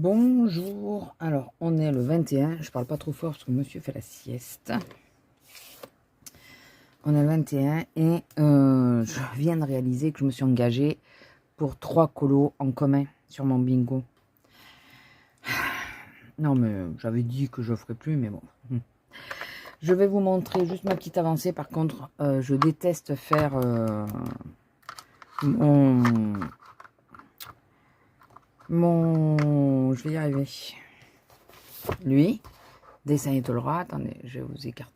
Bonjour, alors on est le 21, je parle pas trop fort parce que monsieur fait la sieste. On est le 21 et je viens de réaliser que je me suis engagée pour 3 colos en commun sur mon bingo. Non mais j'avais dit que je ferais plus, mais bon. Je vais vous montrer juste ma petite avancée. Par contre, je déteste faire je vais y arriver. Lui, dessin et droit. Attendez, je vous écarte.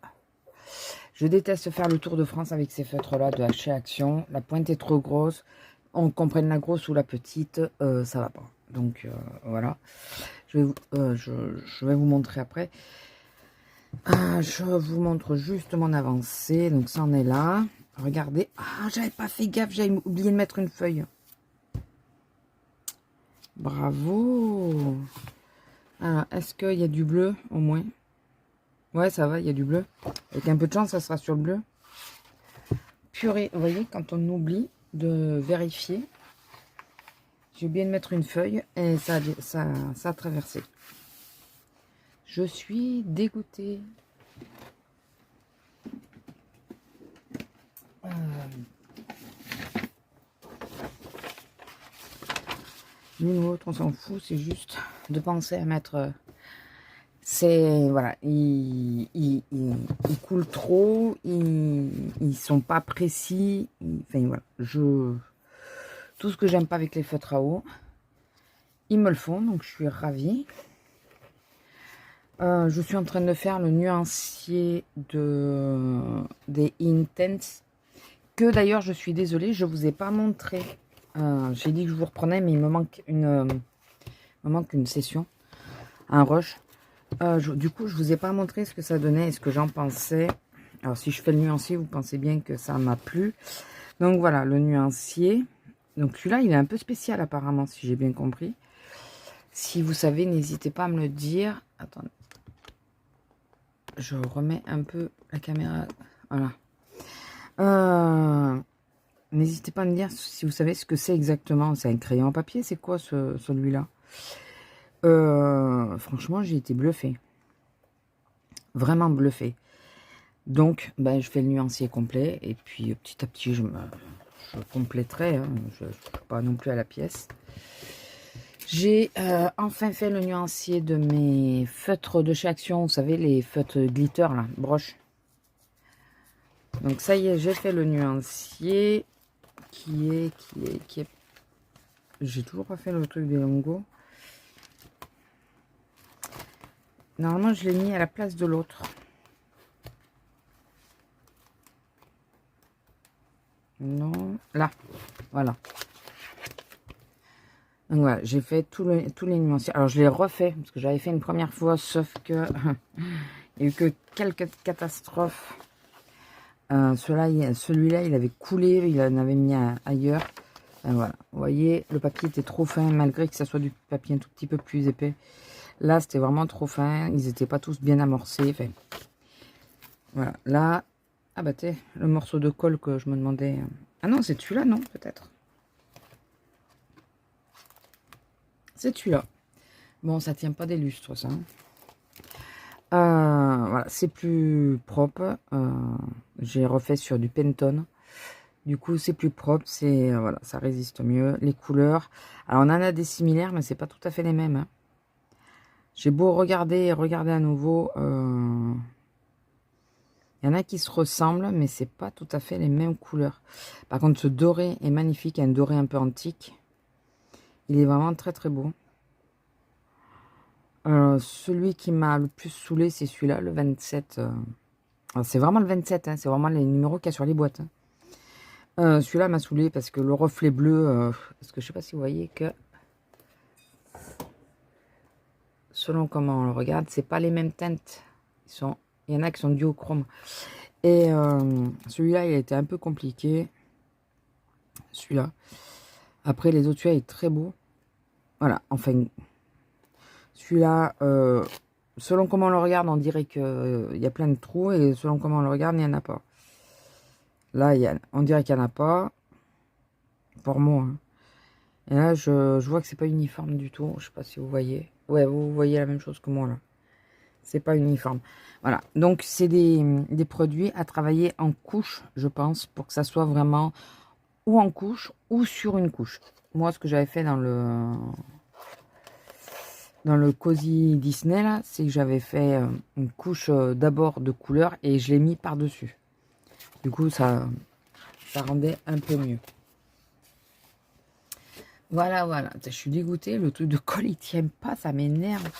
Je déteste faire le tour de France avec ces feutres-là de chez Action. La pointe est trop grosse. On comprenne la grosse ou la petite, ça va pas. Donc voilà. Je vais vous montrer après. Je vous montre juste mon avancée. Donc ça en est là. Regardez. Ah, j'avais pas fait gaffe. J'avais oublié de mettre une feuille. Bravo. Alors, est-ce qu'il y a du bleu au moins? Ouais, ça va, il y a du bleu. Avec un peu de chance, ça sera sur le bleu. Purée, vous voyez, quand on oublie de vérifier, j'ai oublié de mettre une feuille et ça a traversé. Je suis dégoûtée. L'une ou l'autre, on s'en fout, c'est juste de penser à mettre... C'est... Voilà, ils coulent trop, ils sont pas précis. Enfin, voilà, tout ce que j'aime pas avec les feutres à eau, ils me le font, donc je suis ravie. Je suis en train de faire le nuancier des Intense. Que d'ailleurs, je suis désolée, je ne vous ai pas montré. J'ai dit que je vous reprenais, mais il me manque une session, un rush. Du coup, je ne vous ai pas montré ce que ça donnait et ce que j'en pensais. Alors, si je fais le nuancier, vous pensez bien que ça m'a plu. Donc voilà, le nuancier. Donc celui-là, il est un peu spécial apparemment, si j'ai bien compris. Si vous savez, n'hésitez pas à me le dire. Attendez. Je remets un peu la caméra. Voilà. N'hésitez pas à me dire si vous savez ce que c'est exactement. C'est un crayon en papier? C'est quoi celui-là? Franchement, j'ai été bluffée. Vraiment bluffée. Donc, ben, je fais le nuancier complet. Et puis, petit à petit, je compléterai. Hein. Je ne suis pas non plus à la pièce. J'ai enfin fait le nuancier de mes feutres de chez Action. Vous savez, les feutres glitter, là, broche. Donc, ça y est, j'ai fait le nuancier qui est... J'ai toujours pas fait le truc des longos. Normalement, je l'ai mis à la place de l'autre. Non, là, voilà. Donc voilà, j'ai fait tous les nuanciers. Alors, je l'ai refait, parce que j'avais fait une première fois, sauf que il n'y a eu que quelques catastrophes. Celui-là, il avait coulé, il en avait mis ailleurs. Voilà, vous voyez, le papier était trop fin, malgré que ça soit du papier un tout petit peu plus épais. Là, c'était vraiment trop fin, ils n'étaient pas tous bien amorcés. Enfin, voilà, là, ah bah t'es, le morceau de colle que je me demandais. Ah non, c'est celui-là, non, peut-être. C'est celui-là. Bon, ça tient pas des lustres, ça. Voilà, c'est plus propre. J'ai refait sur du Pantone. Du coup, c'est plus propre, voilà, ça résiste mieux. Les couleurs, alors on en a des similaires, mais c'est pas tout à fait les mêmes. Hein. J'ai beau regarder et regarder à nouveau, il y en a qui se ressemblent, mais c'est pas tout à fait les mêmes couleurs. Par contre, ce doré est magnifique, un doré un peu antique. Il est vraiment très très beau. Celui qui m'a le plus saoulé, c'est celui-là, le 27. C'est vraiment le 27, hein, c'est vraiment les numéros qu'il y a sur les boîtes. Hein. Celui-là m'a saoulé parce que le reflet bleu, parce que je sais pas si vous voyez que selon comment on le regarde, c'est pas les mêmes teintes. Il y en a qui sont duochrome. Et celui-là, il a été un peu compliqué. Celui-là. Après, les autres, celui-là est très beau. Voilà, enfin, celui-là, selon comment on le regarde, on dirait qu'il y a plein de trous. Et selon comment on le regarde, il n'y en a pas. Là, on dirait qu'il n'y en a pas. Pour moi. Hein. Et là, je vois que c'est pas uniforme du tout. Je sais pas si vous voyez. Ouais, vous voyez la même chose que moi là. C'est pas uniforme. Voilà, donc c'est des produits à travailler en couche, je pense, pour que ça soit vraiment ou en couche ou sur une couche. Moi, ce que j'avais fait dans le Cozy Disney, là, c'est que j'avais fait une couche d'abord de couleur et je l'ai mis par-dessus. Du coup, ça rendait un peu mieux. Voilà, voilà. Je suis dégoûtée, le truc de colle, il tient pas, ça m'énerve.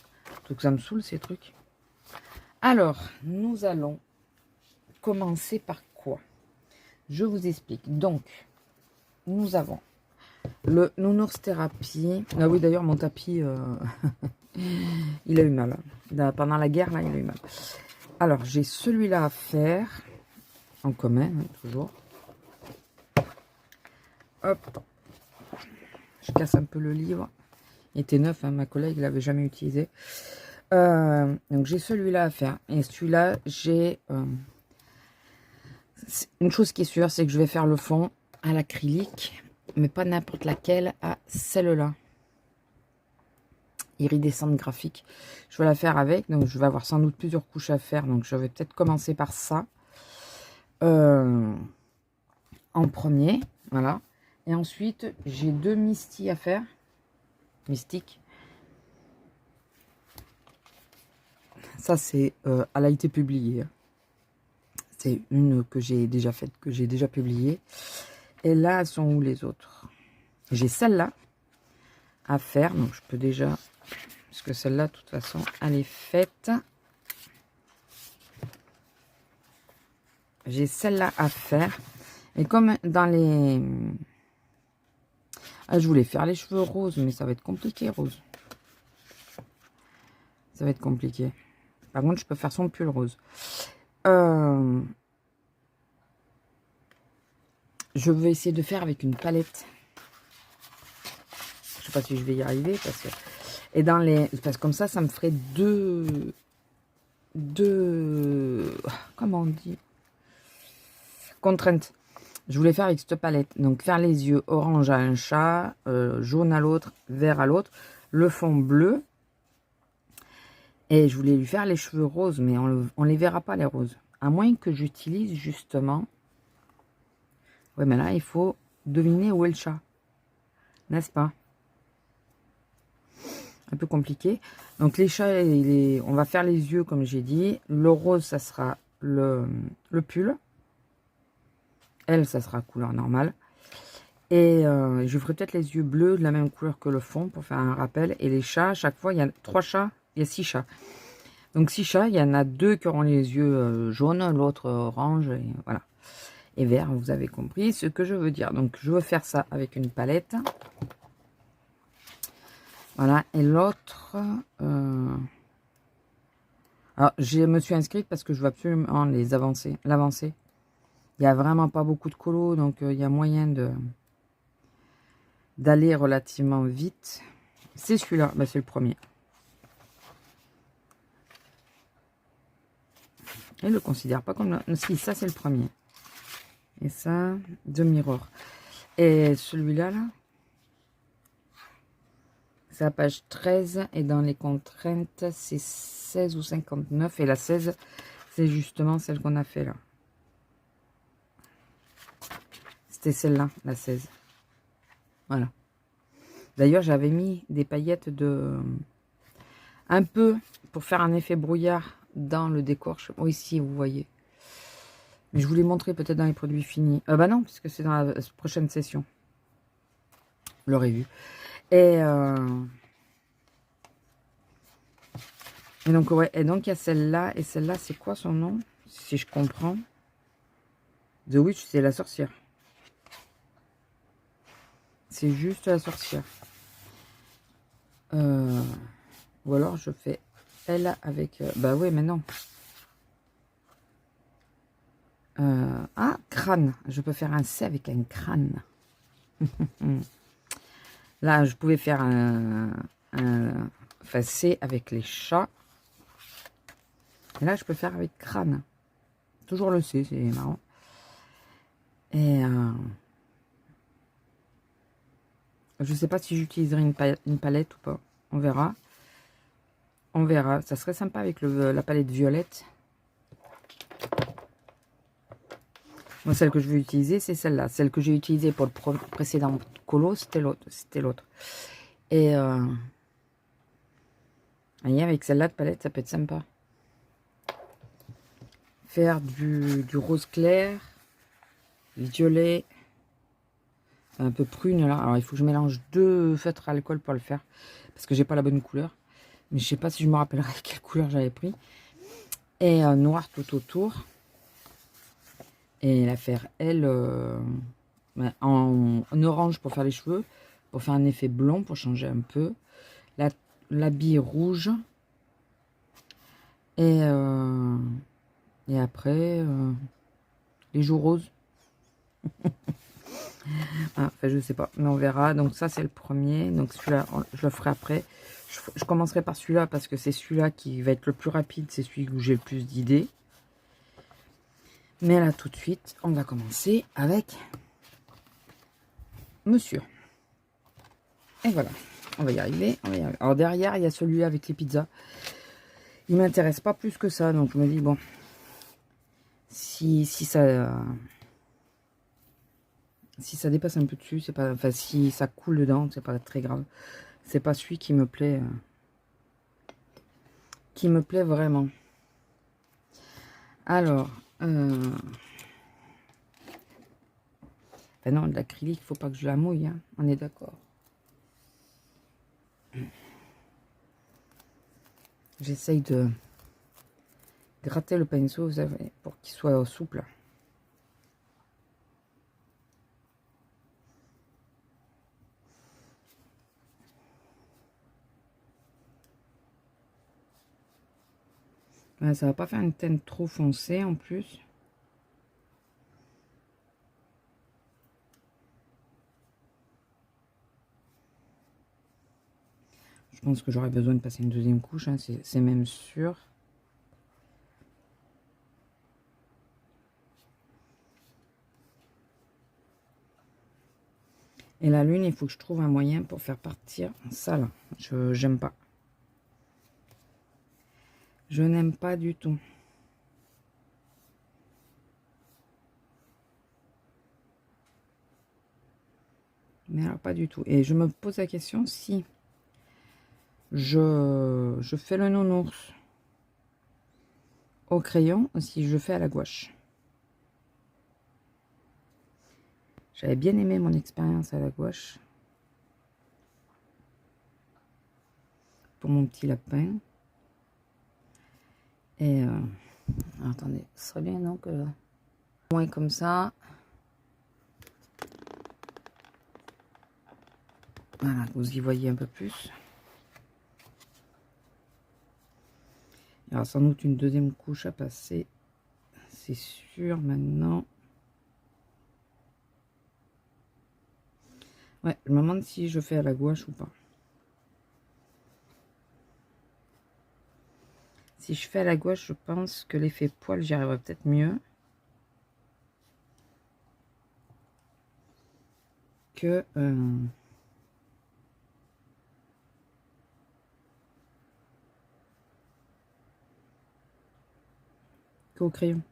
Truc, ça me saoule, ces trucs. Alors, nous allons commencer par quoi? Je vous explique. Donc, nous avons le Nounours Thérapie. Ah oui, d'ailleurs, mon tapis, il a eu mal. Pendant la guerre, là, il a eu mal. Alors, j'ai celui-là à faire. En commun, hein, toujours. Hop. Je casse un peu le livre. Il était neuf, hein, ma collègue ne l'avait jamais utilisé. Donc, j'ai celui-là à faire. Et celui-là, j'ai... une chose qui est sûre, c'est que je vais faire le fond à l'acrylique. Mais pas n'importe laquelle, à celle-là. Iridescente graphique. Je vais la faire avec. Donc, je vais avoir sans doute plusieurs couches à faire. Donc, je vais peut-être commencer par ça. En premier. Voilà. Et ensuite, j'ai 2 Misty à faire. Mystique. Ça, c'est... elle a été publiée. C'est une que j'ai déjà faite, que j'ai déjà publiée. Et là, elles sont où les autres? J'ai celle-là à faire. Donc, je peux déjà... Parce que celle-là, de toute façon, elle est faite. J'ai celle-là à faire. Et comme dans les... Ah, je voulais faire les cheveux roses, mais ça va être compliqué, rose. Ça va être compliqué. Par contre, je peux faire son pull rose. Je vais essayer de faire avec une palette. Je sais pas si je vais y arriver. Et dans les... Parce que comme ça me ferait deux... Comment on dit? Contraintes. Je voulais faire avec cette palette. Donc, faire les yeux orange à un chat, jaune à l'autre, vert à l'autre. Le fond bleu. Et je voulais lui faire les cheveux roses, mais on les verra pas, les roses. À moins que j'utilise justement... Ouais, mais là, il faut deviner où est le chat. N'est-ce pas? Un peu compliqué. Donc, les chats, on va faire les yeux, comme j'ai dit. Le rose, ça sera le pull. Elle, ça sera couleur normale. Et je ferai peut-être les yeux bleus de la même couleur que le fond pour faire un rappel. Et les chats, à chaque fois, il y a 3 chats, il y a 6 chats. Donc 6 chats, il y en a 2 qui auront les yeux jaunes, l'autre orange, et voilà. Et vert, vous avez compris ce que je veux dire. Donc je veux faire ça avec une palette. Voilà, et l'autre... Alors, je me suis inscrite parce que je veux absolument l'avancer. Il n'y a vraiment pas beaucoup de colos, donc il y a moyen d'aller relativement vite. C'est celui-là, c'est le premier. Et le considère pas comme... Si, ça c'est le premier. Et ça, de Mirror. Et celui-là, là, c'est la page 13. Et dans les contraintes, c'est 16 ou 59. Et la 16, c'est justement celle qu'on a fait là. C'était celle-là, la 16. Voilà. D'ailleurs, j'avais mis des paillettes de... Un peu pour faire un effet brouillard dans le décor. Oh, ici, vous voyez. Mais je vous l'ai montré peut-être dans les produits finis. Bah non, puisque c'est dans la prochaine session. Vous l'aurez vu. Et donc, ouais. Et donc, il y a celle-là. Et celle-là, c'est quoi son nom? Si je comprends. The Witch, c'est la sorcière. C'est juste la sorcière. Ou alors, je fais elle avec... bah oui, mais non. Ah, crâne. Je peux faire un C avec un crâne. Là, je pouvais faire enfin, C avec les chats. Et là, je peux faire avec crâne. Toujours le C, c'est marrant. Et je sais pas si j'utiliserai une palette ou pas. On verra. On verra. Ça serait sympa avec la palette violette. Moi, celle que je vais utiliser, c'est celle-là. Celle que j'ai utilisée pour le précédent colo, c'était l'autre. Et avec celle-là de palette, ça peut être sympa. Faire du rose clair, violet, un peu prune là. Alors il faut que je mélange 2 feutres à alcool pour le faire. Parce que j'ai pas la bonne couleur. Mais je sais pas si je me rappellerai quelle couleur j'avais pris. Et noir tout autour. Et la faire, elle, en orange pour faire les cheveux. Pour faire un effet blond, pour changer un peu. L'habit rouge. Et après, les joues roses. Ah, enfin, je sais pas, mais on verra. Donc ça, c'est le premier. Donc celui-là, je le ferai après. Je commencerai par celui-là parce que c'est celui-là qui va être le plus rapide. C'est celui où j'ai le plus d'idées. Mais là, tout de suite, on va commencer avec Monsieur. Et voilà, on va y arriver. Alors derrière, il y a celui avec les pizzas. Il m'intéresse pas plus que ça. Donc je me dis, bon, si ça dépasse un peu dessus, c'est pas, enfin si ça coule dedans, c'est pas très grave. C'est pas celui qui me plaît vraiment. Alors, ben non, de l'acrylique, faut pas que je la mouille, hein, on est d'accord. J'essaye de gratter le pinceau, vous savez, pour qu'il soit souple. Ouais, ça va pas faire une teinte trop foncée en plus. Je pense que j'aurais besoin de passer une deuxième couche, hein, c'est même sûr. Et la lune, il faut que je trouve un moyen pour faire partir ça là. J'aime pas. Je n'aime pas du tout. Mais alors pas du tout. Et je me pose la question si je fais le nounours au crayon ou si je fais à la gouache. J'avais bien aimé mon expérience à la gouache. Pour mon petit lapin. Et attendez, ce serait bien donc moins comme ça. Voilà, vous y voyez un peu plus. Alors sans doute une deuxième couche à passer, c'est sûr maintenant. Ouais, je me demande si je fais à la gouache ou pas. Si je fais à la gouache, je pense que l'effet poil, j'y arriverai peut-être mieux que qu'au crayon.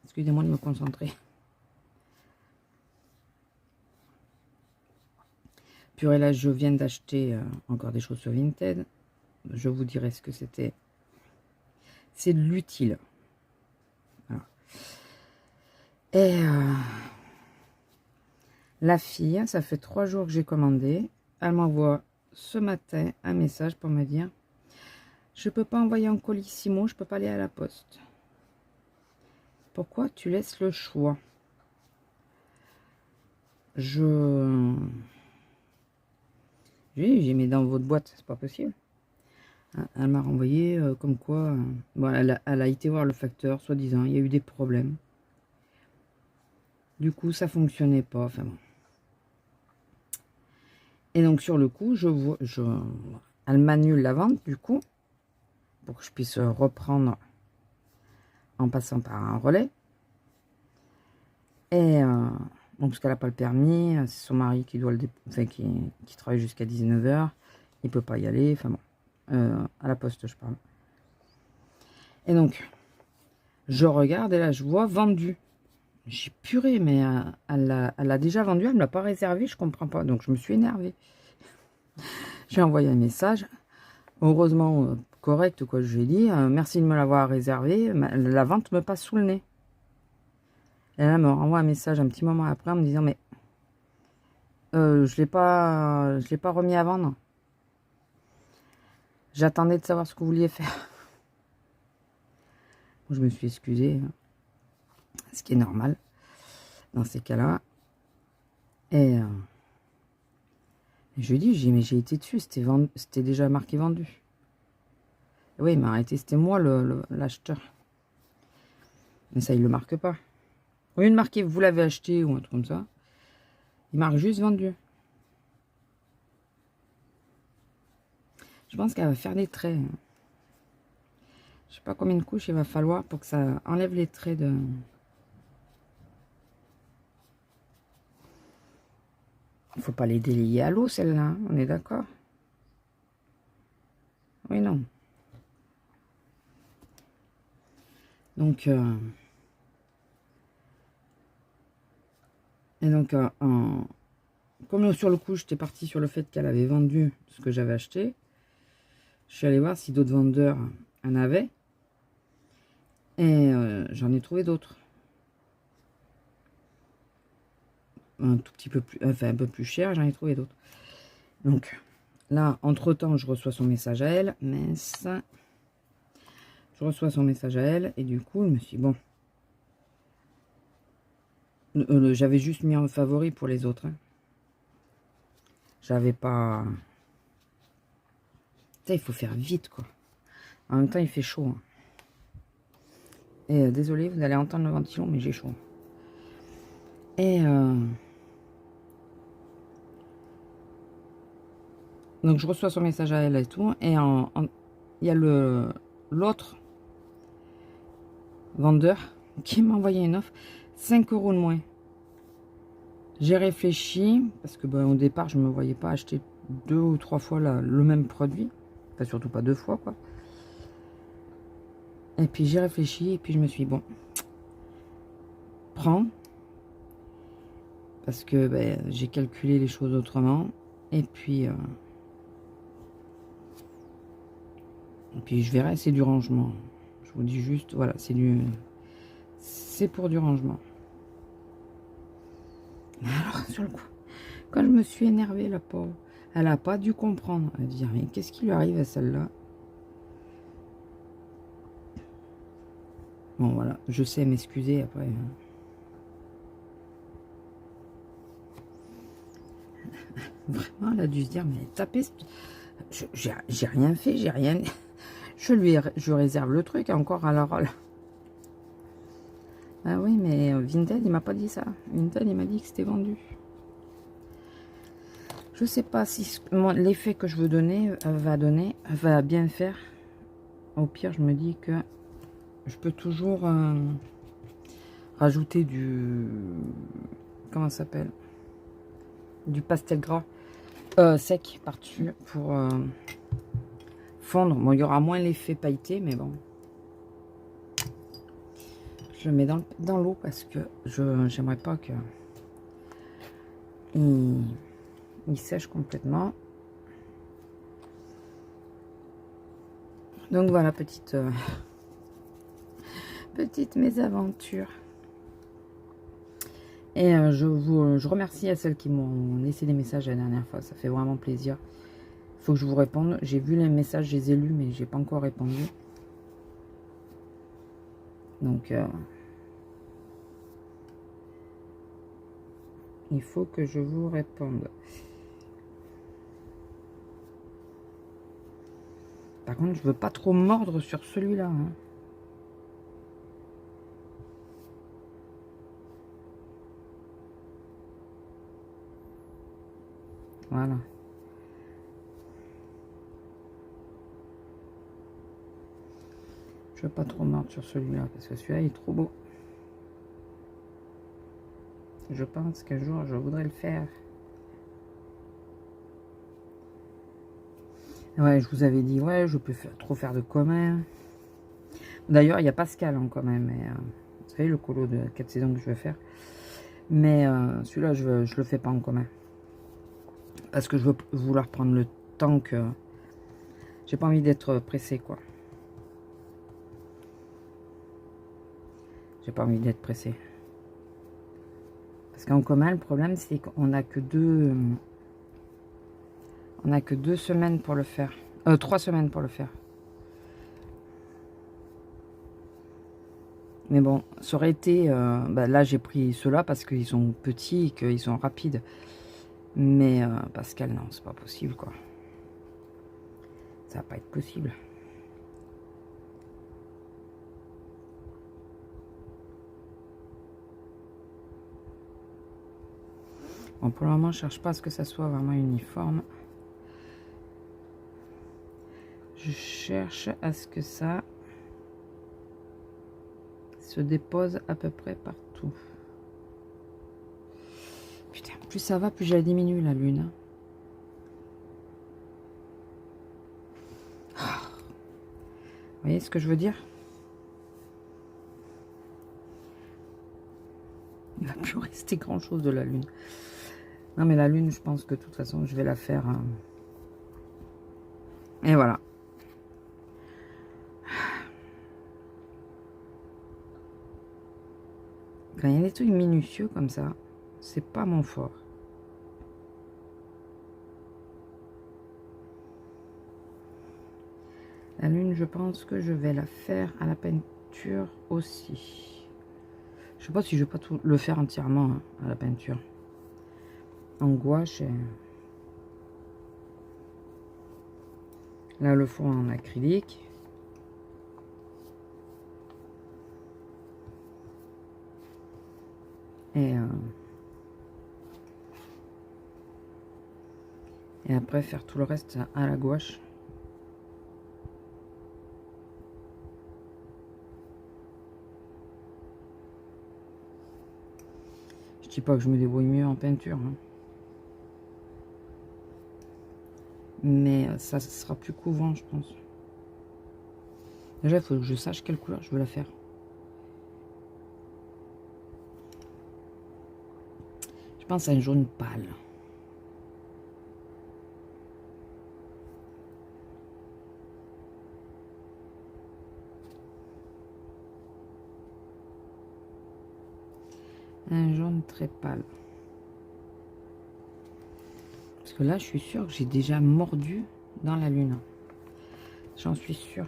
Excusez-moi de me concentrer. Purée, là, je viens d'acheter encore des choses sur Vinted. Je vous dirai ce que c'était. C'est de l'utile. Voilà. Et la fille, ça fait 3 jours que j'ai commandé. Elle m'envoie ce matin un message pour me dire: je peux pas envoyer un colis Simo, je peux pas aller à la poste. Pourquoi tu laisses le choix? J'ai mis dans votre boîte, c'est pas possible. Elle m'a renvoyé comme quoi, bon, elle a été voir le facteur, soi-disant, il y a eu des problèmes. Du coup, ça fonctionnait pas. Enfin bon. Et donc sur le coup, elle m'annule la vente du coup, pour que je puisse reprendre en passant par un relais. Et bon, parce qu'elle n'a pas le permis, c'est son mari qui doit qui travaille jusqu'à 19 h. il peut pas y aller. Enfin bon, à la poste, je parle. Et donc, je regarde et là, je vois vendu. J'ai purée, mais elle l'a déjà vendu, elle ne l'a pas réservé, je comprends pas. Donc, je me suis énervée. J'ai envoyé un message. Heureusement, correct, quoi, je lui ai dit. Merci de me l'avoir réservé. La vente me passe sous le nez. Et là, elle me renvoie un message un petit moment après en me disant, mais je l'ai pas remis à vendre. J'attendais de savoir ce que vous vouliez faire. Je me suis excusée, hein, ce qui est normal dans ces cas-là. Et je lui ai dit, mais j'ai été dessus, c'était déjà marqué vendu. Et oui, il m'a arrêté, c'était moi l'acheteur. Mais ça, il le marque pas. Au lieu de marquer vous l'avez acheté ou un truc comme ça, il marque juste vendu. Je pense qu'elle va faire des traits. Je sais pas combien de couches il va falloir pour que ça enlève les traits de... Il faut pas les délier à l'eau, celle-là, hein, on est d'accord? Oui, non. Donc, et donc, comme sur le coup, j'étais partie sur le fait qu'elle avait vendu ce que j'avais acheté, je suis allée voir si d'autres vendeurs en avaient. Et j'en ai trouvé d'autres. Un tout petit peu plus, enfin un peu plus cher, j'en ai trouvé d'autres. Donc, là, entre-temps, je reçois son message à elle. Mince. Je reçois son message à elle. Et du coup, je me suis dit, bon. J'avais juste mis en favori pour les autres. Hein. J'avais pas... Putain, il faut faire vite, quoi. En même temps, il fait chaud. Hein. Et désolé, vous allez entendre le ventilo, mais j'ai chaud. Et... donc, je reçois son message à elle et tout. Et il y a l'autre vendeur qui m'a envoyé une offre. 5 € de moins. J'ai réfléchi, parce que au départ, je ne me voyais pas acheter 2 ou 3 fois le même produit. Enfin, surtout pas 2 fois, quoi. Et puis, j'ai réfléchi, et puis je me suis dit, bon, prends. Parce que j'ai calculé les choses autrement. Et puis je verrai, c'est du rangement. Je vous dis juste, voilà, c'est pour du rangement. Alors, sur le coup, quand je me suis énervée, la pauvre, elle n'a pas dû comprendre. Elle a dit, mais qu'est-ce qui lui arrive à celle-là? Bon, voilà, je sais m'excuser après. Vraiment, elle a dû se dire, mais tapez, j'ai rien fait, j'ai rien... Je réserve le truc encore, alors... Ah oui, mais Vinted, il m'a pas dit ça. Vinted, il m'a dit que c'était vendu. Je sais pas si l'effet que je veux donner va bien faire. Au pire, je me dis que je peux toujours rajouter du... Comment ça s'appelle? Du pastel gras sec par-dessus pour fondre. Bon, il y aura moins l'effet pailleté, mais bon. Je le mets dans l'eau parce que j'aimerais pas que il sèche complètement. Donc voilà, petite mésaventure. Et je remercie à celles qui m'ont laissé des messages la dernière fois. Ça fait vraiment plaisir. Il faut que je vous réponde. J'ai vu les messages, je les ai lus, mais j'ai pas encore répondu. Donc, il faut que je vous réponde. Par contre, je veux pas trop mordre sur celui-là. Hein. Voilà. Je veux pas trop mordre sur celui-là parce que celui-là il est trop beau. Je pense qu'un jour je voudrais le faire. Ouais, je vous avais dit, ouais, je peux trop faire de commun. D'ailleurs, il y a Pascal en commun, mais vous savez, le colo de 4 saisons que je vais faire. Mais celui-là, je le fais pas en commun. Parce que je veux vouloir prendre le temps que... J'ai pas envie d'être pressé, quoi. J'ai pas envie d'être pressé. Parce qu'en commun, le problème, c'est qu'on n'a que deux... On n'a que 2 semaines pour le faire. 3 semaines pour le faire. Mais bon, ça aurait été... bah là, j'ai pris ceux-là parce qu'ils sont petits et qu'ils sont rapides. Mais Pascal, non, c'est pas possible, quoi. Ça va pas être possible. Bon, pour le moment, je cherche pas à ce que ça soit vraiment uniforme. Je cherche à ce que ça se dépose à peu près partout. Putain, plus ça va, plus je la diminue, la lune. Vous voyez ce que je veux dire? Il va plus rester grand chose de la lune. Non, mais la lune, je pense que de toute façon, je vais la faire. Et voilà. Quand il y a des trucs minutieux comme ça, c'est pas mon fort. La lune, je pense que je vais la faire à la peinture aussi. Je sais pas si je vais pas tout le faire entièrement hein, à la peinture. En gouache. Là, le fond en acrylique. Et après, faire tout le reste à la gouache. Je dis pas que je me débrouille mieux en peinture. Hein. Mais ça sera plus couvrant, je pense. Déjà, il faut que je sache quelle couleur je veux la faire. Je pense à un jaune pâle. Un jaune très pâle. Parce que là, je suis sûre que j'ai déjà mordu dans la lune. J'en suis sûre.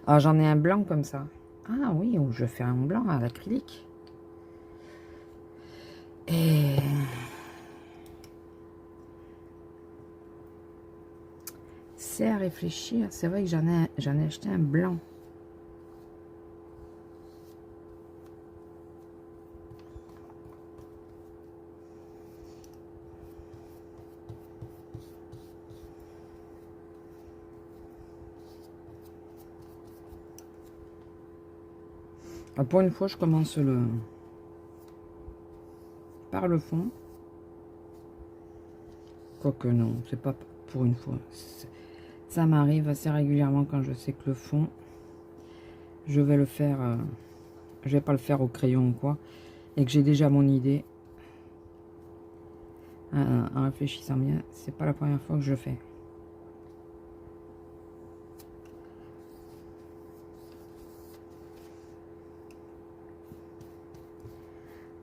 Alors, j'en ai un blanc comme ça. Ah oui, ou je fais un blanc à l'acrylique. Et... c'est à réfléchir. C'est vrai que j'en ai acheté un blanc. Ah, pour une fois, je commence par le fond. Quoique non, c'est pas pour une fois. Ça m'arrive assez régulièrement quand je sais que le fond, je vais le faire, je vais pas le faire au crayon ou quoi, et que j'ai déjà mon idée. En réfléchissant bien, c'est pas la première fois que je fais.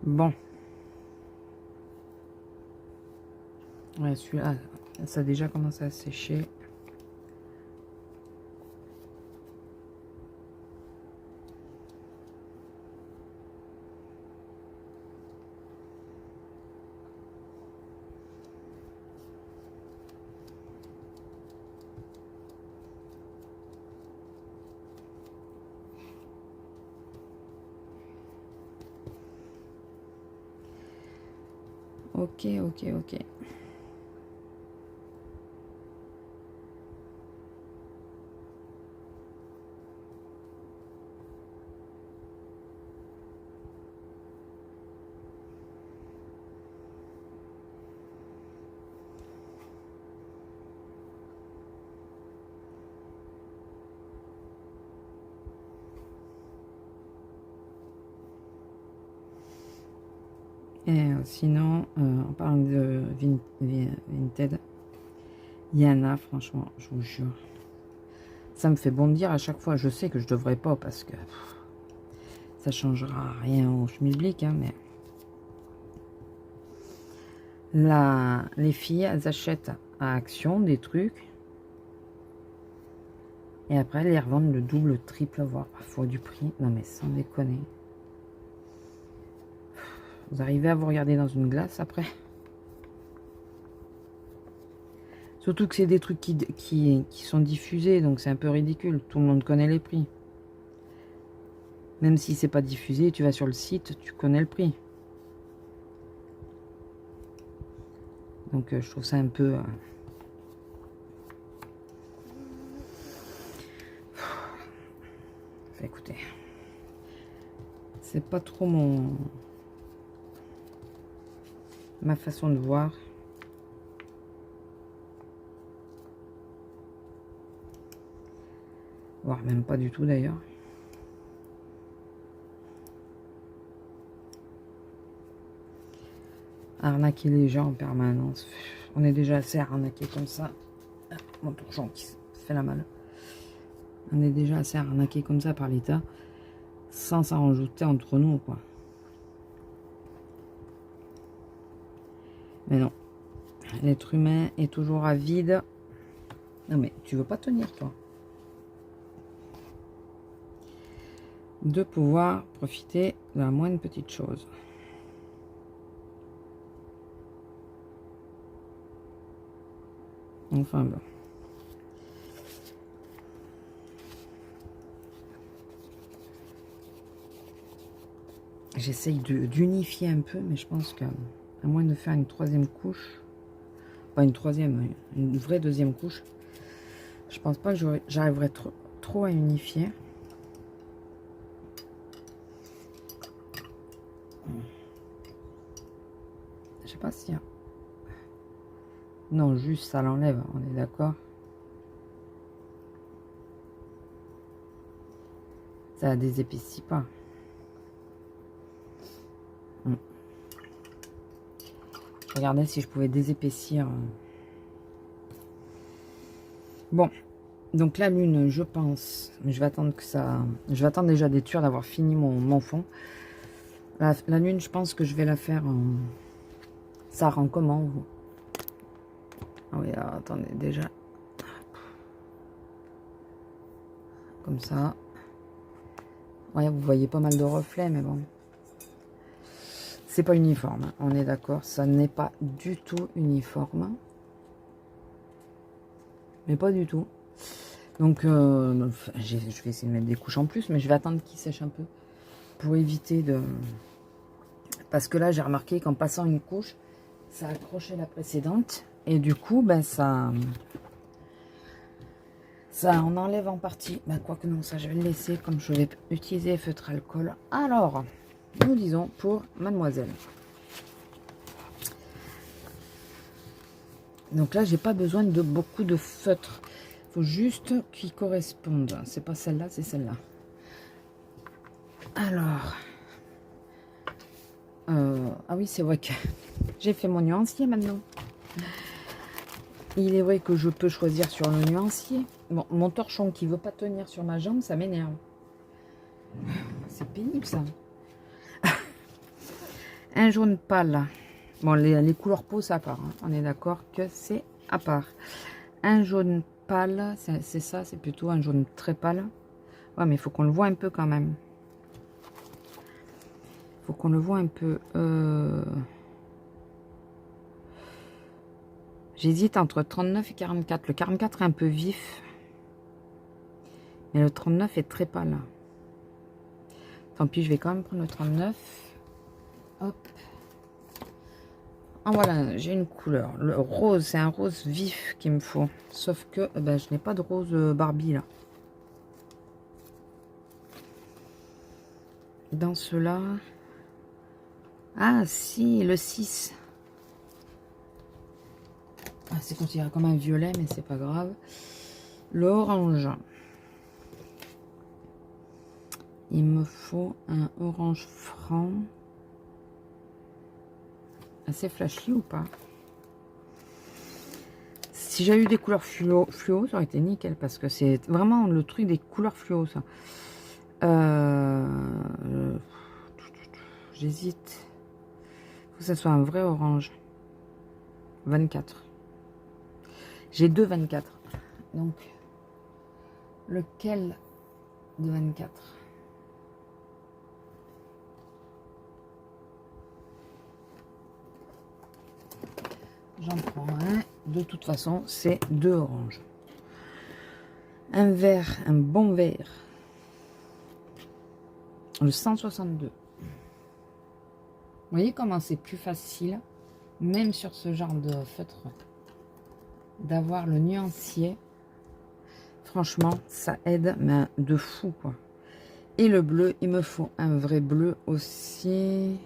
Bon. Ouais, celui-là, ça a déjà commencé à sécher. Ok, ok, ok. Et sinon, en parlant de Vinted, il y en a, franchement, je vous jure. Ça me fait bondir à chaque fois. Je sais que je devrais pas parce que ça changera rien au schmilblick, hein, mais les filles, elles achètent à Action des trucs et après elles les revendent le double, le triple, voire parfois du prix. Non mais sans déconner. Vous arrivez à vous regarder dans une glace après? Surtout que c'est des trucs qui sont diffusés, donc c'est un peu ridicule. Tout le monde connaît les prix. Même si c'est pas diffusé, tu vas sur le site, tu connais le prix. Donc je trouve ça un peu... Enfin, écoutez, c'est pas trop ma façon de voir. Voire même pas du tout d'ailleurs. Arnaquer les gens en permanence. On est déjà assez arnaqué comme ça. Mon torchon qui se fait la malle. On est déjà assez arnaqué comme ça par l'État. Sans s'en rajouter entre nous, quoi. Mais non. L'être humain est toujours avide. Non mais tu veux pas tenir, toi. De pouvoir profiter de la moindre petite chose. Enfin bon. J'essaye d'unifier un peu, mais je pense qu'à moins de faire une troisième couche, pas une troisième, une vraie deuxième couche, je pense pas que j'arriverai trop à unifier. Je sais pas si... Non, juste ça l'enlève, on est d'accord. Ça désépaissit pas. Je regardais si je pouvais désépaissir. Bon, donc la lune, je pense, je vais attendre que ça... Je vais attendre déjà d'être sûr d'avoir fini mon fond. La lune, je pense que je vais la faire... Ça rend comment, vous? Ah oui, alors, attendez, déjà. Comme ça. Ouais, vous voyez pas mal de reflets, mais bon. C'est pas uniforme, hein, on est d'accord. Ça n'est pas du tout uniforme. Mais pas du tout. Donc, je vais essayer de mettre des couches en plus, mais je vais attendre qu'il sèche un peu. Pour éviter de... Parce que là, j'ai remarqué qu'en passant une couche, ça a accroché la précédente. Et du coup, ben, ça en enlève en partie. Ben, quoique non, ça, je vais le laisser comme je vais utiliser feutre alcool. Alors, nous disons pour mademoiselle. Donc là, j'ai pas besoin de beaucoup de feutre. Il faut juste qu'ils correspondent. C'est pas celle-là, c'est celle-là. Alors... ah oui, c'est vrai que j'ai fait mon nuancier maintenant. Il est vrai que je peux choisir sur le nuancier. Bon, mon torchon qui veut pas tenir sur ma jambe, ça m'énerve. C'est pénible, ça. Un jaune pâle. Bon, les couleurs peau, c'est à part. Hein. On est d'accord que c'est à part. Un jaune pâle, c'est ça, c'est plutôt un jaune très pâle. Ouais, mais il faut qu'on le voit un peu quand même. Il faut qu'on le voit un peu. J'hésite entre 39 et 44. Le 44 est un peu vif. Mais le 39 est très pâle. Tant pis, je vais quand même prendre le 39. Hop. Ah voilà, j'ai une couleur. Le rose, c'est un rose vif qu'il me faut. Sauf que ben, je n'ai pas de rose Barbie là. Dans cela... Ah si, le 6. Ah, c'est considéré comme un violet, mais c'est pas grave. Le orange. Il me faut un orange franc. Assez flashy ou pas? Si j'avais eu des couleurs fluo, ça aurait été nickel. Parce que c'est vraiment le truc des couleurs fluo, ça. J'hésite. Faut que ça soit un vrai orange. 24. J'ai deux 24. Donc, lequel de 24? J'en prends un. De toute façon, c'est deux oranges. Un vert, un bon vert. Le 162. Vous voyez comment c'est plus facile, même sur ce genre de feutre, d'avoir le nuancier. Franchement, ça aide, mais de fou, quoi. Et le bleu, il me faut un vrai bleu aussi.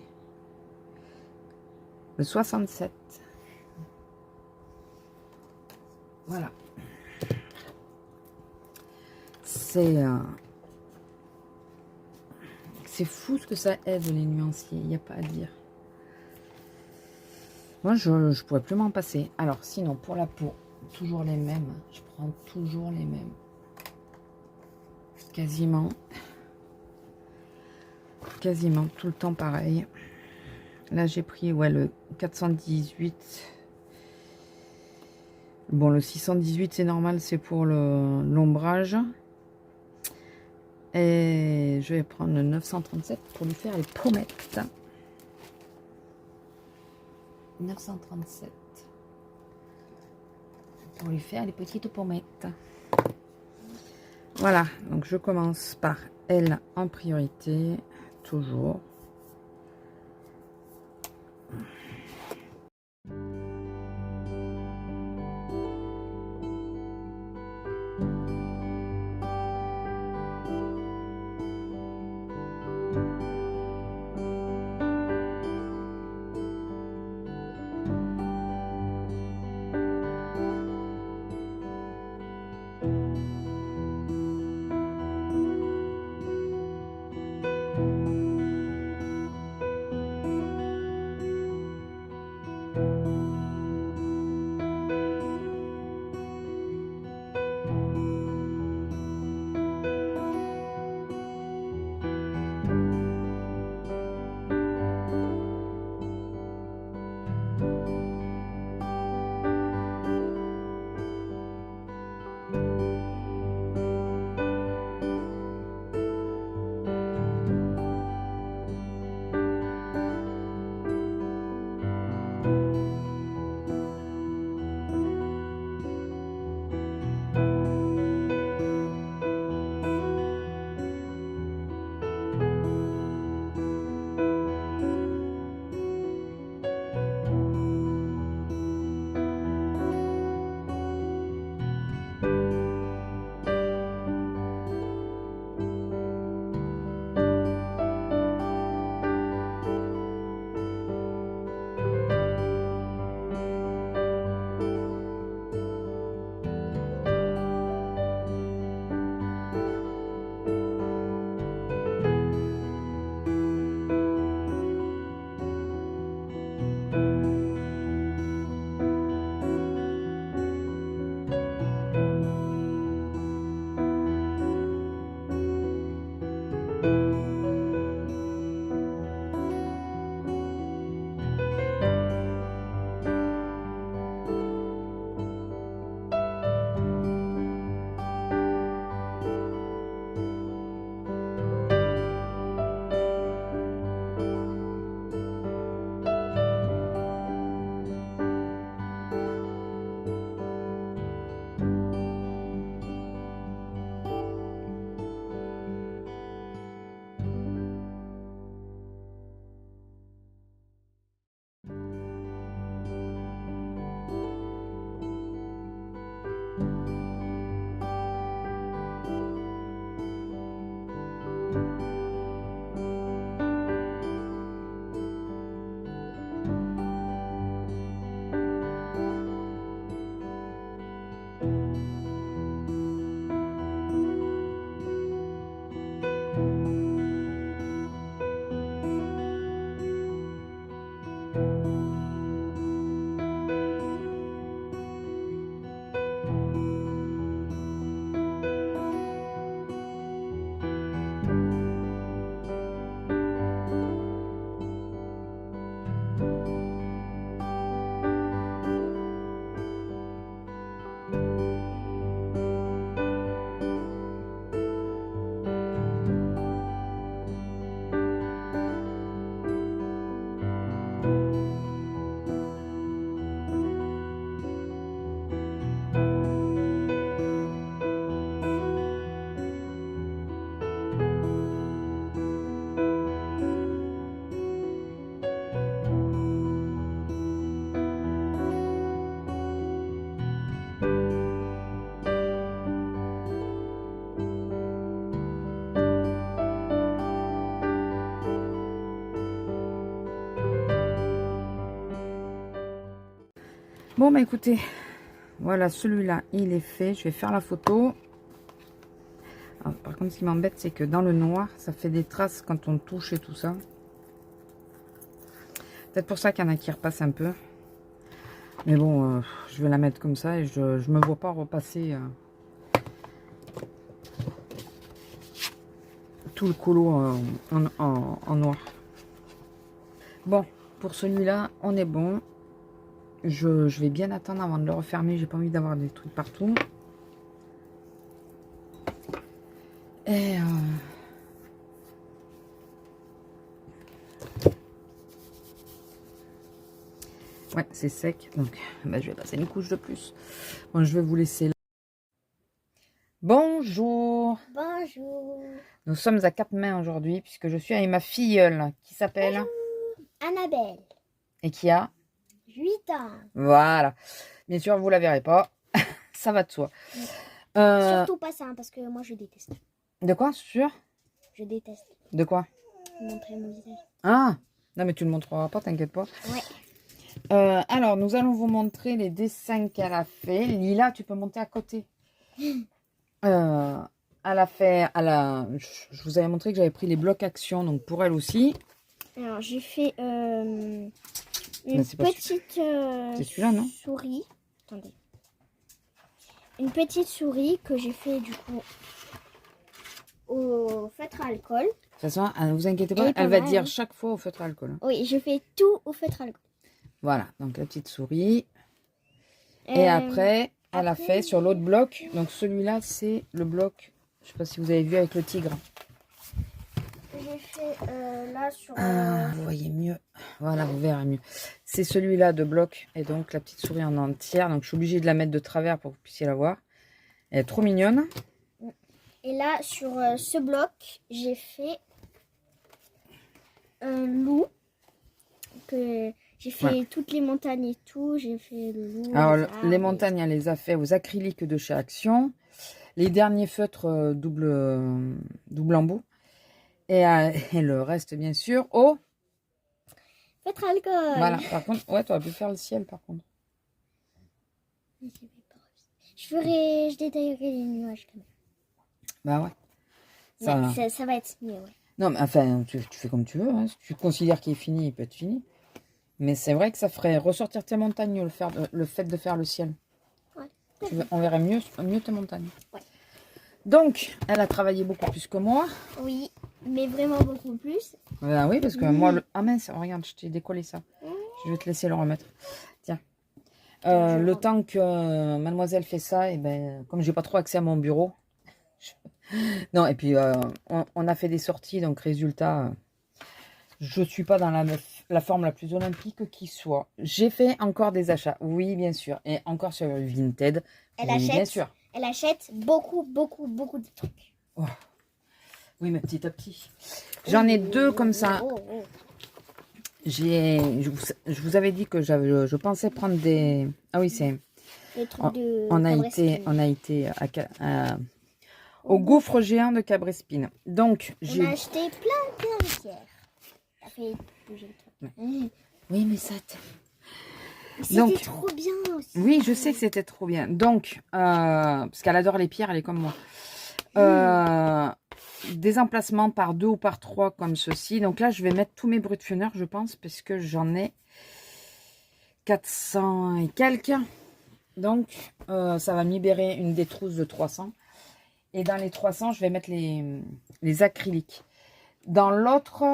Le 67. Voilà. C'est fou ce que ça aide, les nuanciers. Il n'y a pas à dire. Moi, je ne pourrais plus m'en passer. Alors, sinon, pour la peau, toujours les mêmes. Je prends toujours les mêmes. Quasiment tout le temps pareil. Là, j'ai pris ouais, le 418. Bon, le 618, c'est normal, c'est pour l'ombrage. Et je vais prendre le 937 pour lui faire les pommettes. 937. Pour lui faire les petites pommettes. Voilà, donc je commence par elle en priorité, toujours. Bon, bah écoutez, voilà, celui-là, il est fait. Je vais faire la photo. Alors, par contre, ce qui m'embête, c'est que dans le noir, ça fait des traces quand on touche et tout ça. Peut-être pour ça qu'il y en a qui repassent un peu. Mais bon, je vais la mettre comme ça et je me vois pas repasser tout le colo en noir. Bon, pour celui-là, on est bon. Je vais bien attendre avant de le refermer. J'ai pas envie d'avoir des trucs partout. Et ouais, c'est sec. Donc, bah, je vais passer une couche de plus. Bon, je vais vous laisser là. Bonjour. Bonjour. Nous sommes à Cap-Main aujourd'hui puisque je suis avec ma filleule qui s'appelle Annabelle, et qui a 8 ans. voilà. Bien sûr, vous la verrez pas. Ça va de soi. Surtout pas ça, hein, parce que moi je déteste. De quoi, sûr? Je déteste De quoi? montrer mon visage. Ah, non mais tu le montreras pas, t'inquiète pas. Ouais. Alors, nous allons vous montrer les dessins qu'elle a fait. Lila, tu peux monter à côté. Elle a fait, je vous avais montré que j'avais pris les blocs action, donc pour elle aussi. Alors j'ai fait une c'est pas petite C'est celui-là, non? souris. Attendez. Une petite souris que j'ai fait du coup au feutre à alcool. De toute façon, ne vous inquiétez Elle pas, est pas elle va mal, dire hein. chaque fois au feutre à alcool. Hein. Oui, je fais tout au feutre à alcool. Voilà, donc la petite souris. Et après, elle a fait sur l'autre bloc. Donc celui-là, c'est le bloc, je sais pas si vous avez vu avec le tigre. J'ai fait là sur... Vous voyez mieux. Voilà, vous verrez mieux. C'est celui-là de bloc. Et donc la petite souris en entière. Donc je suis obligée de la mettre de travers pour que vous puissiez la voir. Elle est trop mignonne. Et là, sur ce bloc, j'ai fait un loup. Que j'ai fait toutes les montagnes et tout. J'ai fait le loup. Alors, les montagnes, elle les a fait aux acryliques de chez Action. Les derniers feutres double embout. Et le reste, bien sûr, au feutre à alcool. Voilà, par contre, ouais, tu aurais pu faire le ciel, par contre. Je détaillerai les nuages quand même. Bah ouais. Ça va être mieux, ouais. Non, mais enfin, tu fais comme tu veux. Hein. Si tu considères qu'il est fini, il peut être fini. Mais c'est vrai que ça ferait ressortir tes montagnes, le fait de faire le ciel. Ouais. On verrait mieux tes montagnes. Ouais. Donc, elle a travaillé beaucoup plus que moi. Oui, mais vraiment beaucoup plus. Ben oui, parce que moi... Ah mince, regarde, je t'ai décollé ça. Je vais te laisser le remettre. Tiens. Le temps que mademoiselle fait ça, et ben, comme j'ai pas trop accès à mon bureau... Non, et puis on a fait des sorties, donc résultat, je suis pas dans la forme la plus olympique qui soit. J'ai fait encore des achats, oui, bien sûr, et encore sur Vinted, oui, bien sûr. Elle achète beaucoup de trucs. Oh. Oui, mais petit à petit. J'en ai deux comme ça. Je vous avais dit que je pensais prendre des... Ah oui, c'est... On a été au gouffre géant de Cabrespine. Donc, on a acheté plein de pierres. Ça fait bouger le truc. Oui, mais ça... C'était trop bien aussi. Oui, je sais que c'était trop bien. Donc, parce qu'elle adore les pierres, elle est comme moi. Des emplacements par 2 ou par 3 comme ceci. Donc là, je vais mettre tous mes brutfeneurs, je pense, parce que j'en ai 400 et quelques. Donc, ça va me libérer une des trousses de 300. Et dans les 300, je vais mettre les acryliques. Dans l'autre,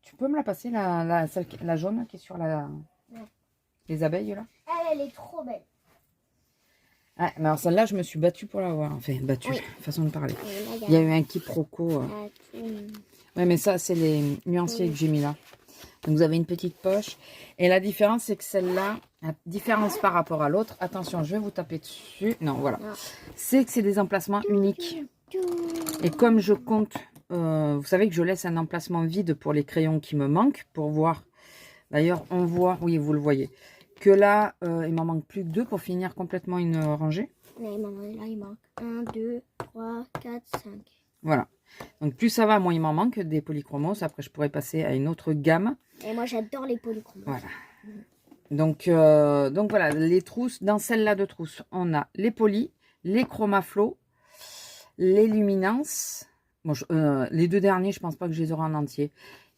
tu peux me la passer, la jaune qui est sur les abeilles, là? Elle est trop belle. Ah, mais alors celle-là, je me suis battue pour l'avoir. Enfin, battue, oui. Façon de parler. Il y a eu un quiproquo. Ouais, mais ça, c'est les nuanciers que j'ai mis là. Donc, vous avez une petite poche. Et la différence, c'est que celle-là, la différence par rapport à l'autre, attention, je vais vous taper dessus. Non, voilà. C'est que c'est des emplacements uniques. Et comme je compte, vous savez que je laisse un emplacement vide pour les crayons qui me manquent, pour voir. D'ailleurs, on voit, oui, vous le voyez, que là, il m'en manque plus que 2 pour finir complètement une rangée. Là, il manque 1, 2, 3, 4, 5. Voilà. Donc, plus ça va, moins il m'en manque des polychromos. Après, je pourrais passer à une autre gamme. Et moi, j'adore les polychromos. Voilà. Donc voilà, les trousses. Dans celle-là de trousses, on a les polis, les chromaflow, les luminances. Bon, les deux derniers, je pense pas que je les aurai en entier.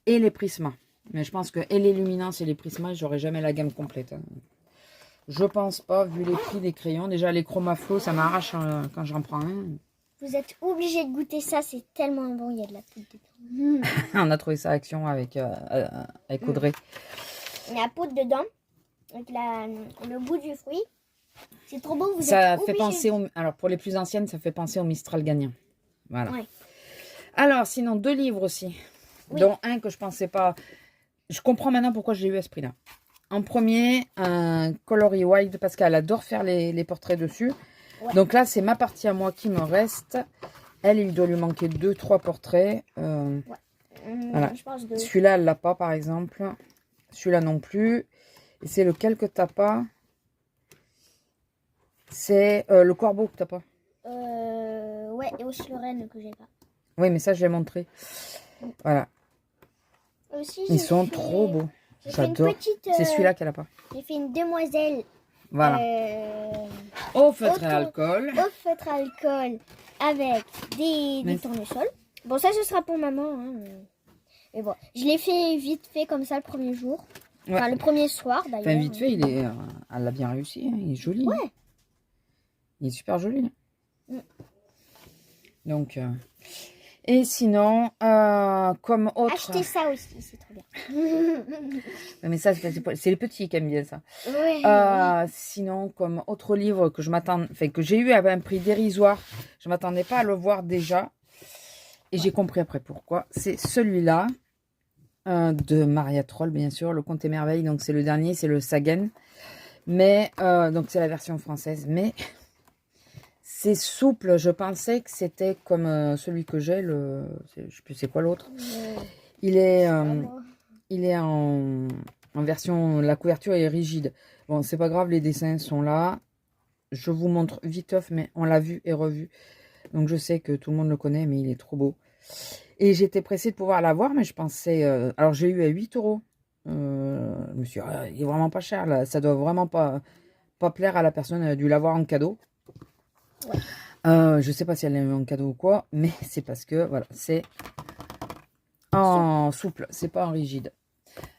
Et les prismas. Mais je pense que et les luminances et les prismas, j'aurai jamais la gamme complète. Hein. Je pense pas, vu les prix des crayons. Déjà, les chromaflow, ça m'arrache quand j'en prends un. Vous êtes obligé de goûter ça, c'est tellement bon, il y a de la poudre dedans. On a trouvé ça à Action avec Audrey. Il y a la poudre dedans, avec le goût du fruit. C'est trop bon, vous Ça êtes fait obligé. penser alors pour les plus anciennes, ça fait penser au Mistral gagnant. Voilà. Ouais. Alors, sinon, 2 livres aussi. Oui. Dont un que je pensais pas. Je comprends maintenant pourquoi j'ai eu à ce prix-là. En premier, un Coloris Wild, parce qu'elle adore faire les portraits dessus. Ouais. Donc là, c'est ma partie à moi qui me reste. Elle, il doit lui manquer 2-3 portraits. Voilà. Je pense que... Celui-là, elle l'a pas, par exemple. Celui-là non plus. Et c'est lequel que t'as pas? C'est le corbeau que t'as pas. Ouais, et aussi le renne que j'ai pas. Oui, mais ça, je l'ai montré. Voilà. Aussi, Ils sont trop beaux. J'adore. C'est celui-là qu'elle a pas. J'ai fait une demoiselle. Voilà. Au feutre et Autre- alcool. Au feutre à alcool avec des tournesols. Bon, ça, ce sera pour maman. Hein. Mais bon, je l'ai fait vite fait comme ça le premier jour. Ouais. Enfin, le premier soir d'ailleurs. Enfin, vite fait, elle l'a bien réussi. Hein. Il est joli. Ouais. Hein. Il est super joli. Mm. Donc, et sinon, comme autre... Achetez ça aussi, c'est trop bien. Mais ça, c'est les petits qui aiment bien ça. Ouais. Sinon, comme autre livre que que j'ai eu à un prix dérisoire, je m'attendais pas à le voir déjà. Et j'ai compris après pourquoi. C'est celui-là, de Maria Troll, bien sûr, Le Conte et Merveille. Donc, c'est le dernier, c'est le Sagen. Mais, donc, c'est la version française. Mais... c'est souple, je pensais que c'était comme celui que j'ai, je sais plus c'est quoi l'autre. Il est en version, la couverture est rigide. Bon, c'est pas grave, les dessins sont là. Je vous montre viteuf, mais on l'a vu et revu. Donc je sais que tout le monde le connaît, mais il est trop beau. Et j'étais pressée de pouvoir l'avoir, mais je pensais... alors j'ai eu à 8 €. Je me suis dit, il est vraiment pas cher, là. Ça doit vraiment pas plaire à la personne, elle a dû l'avoir en cadeau. Ouais. Je sais pas si elle l'a eu en cadeau ou quoi, mais c'est parce que voilà, c'est en souple, c'est pas en rigide.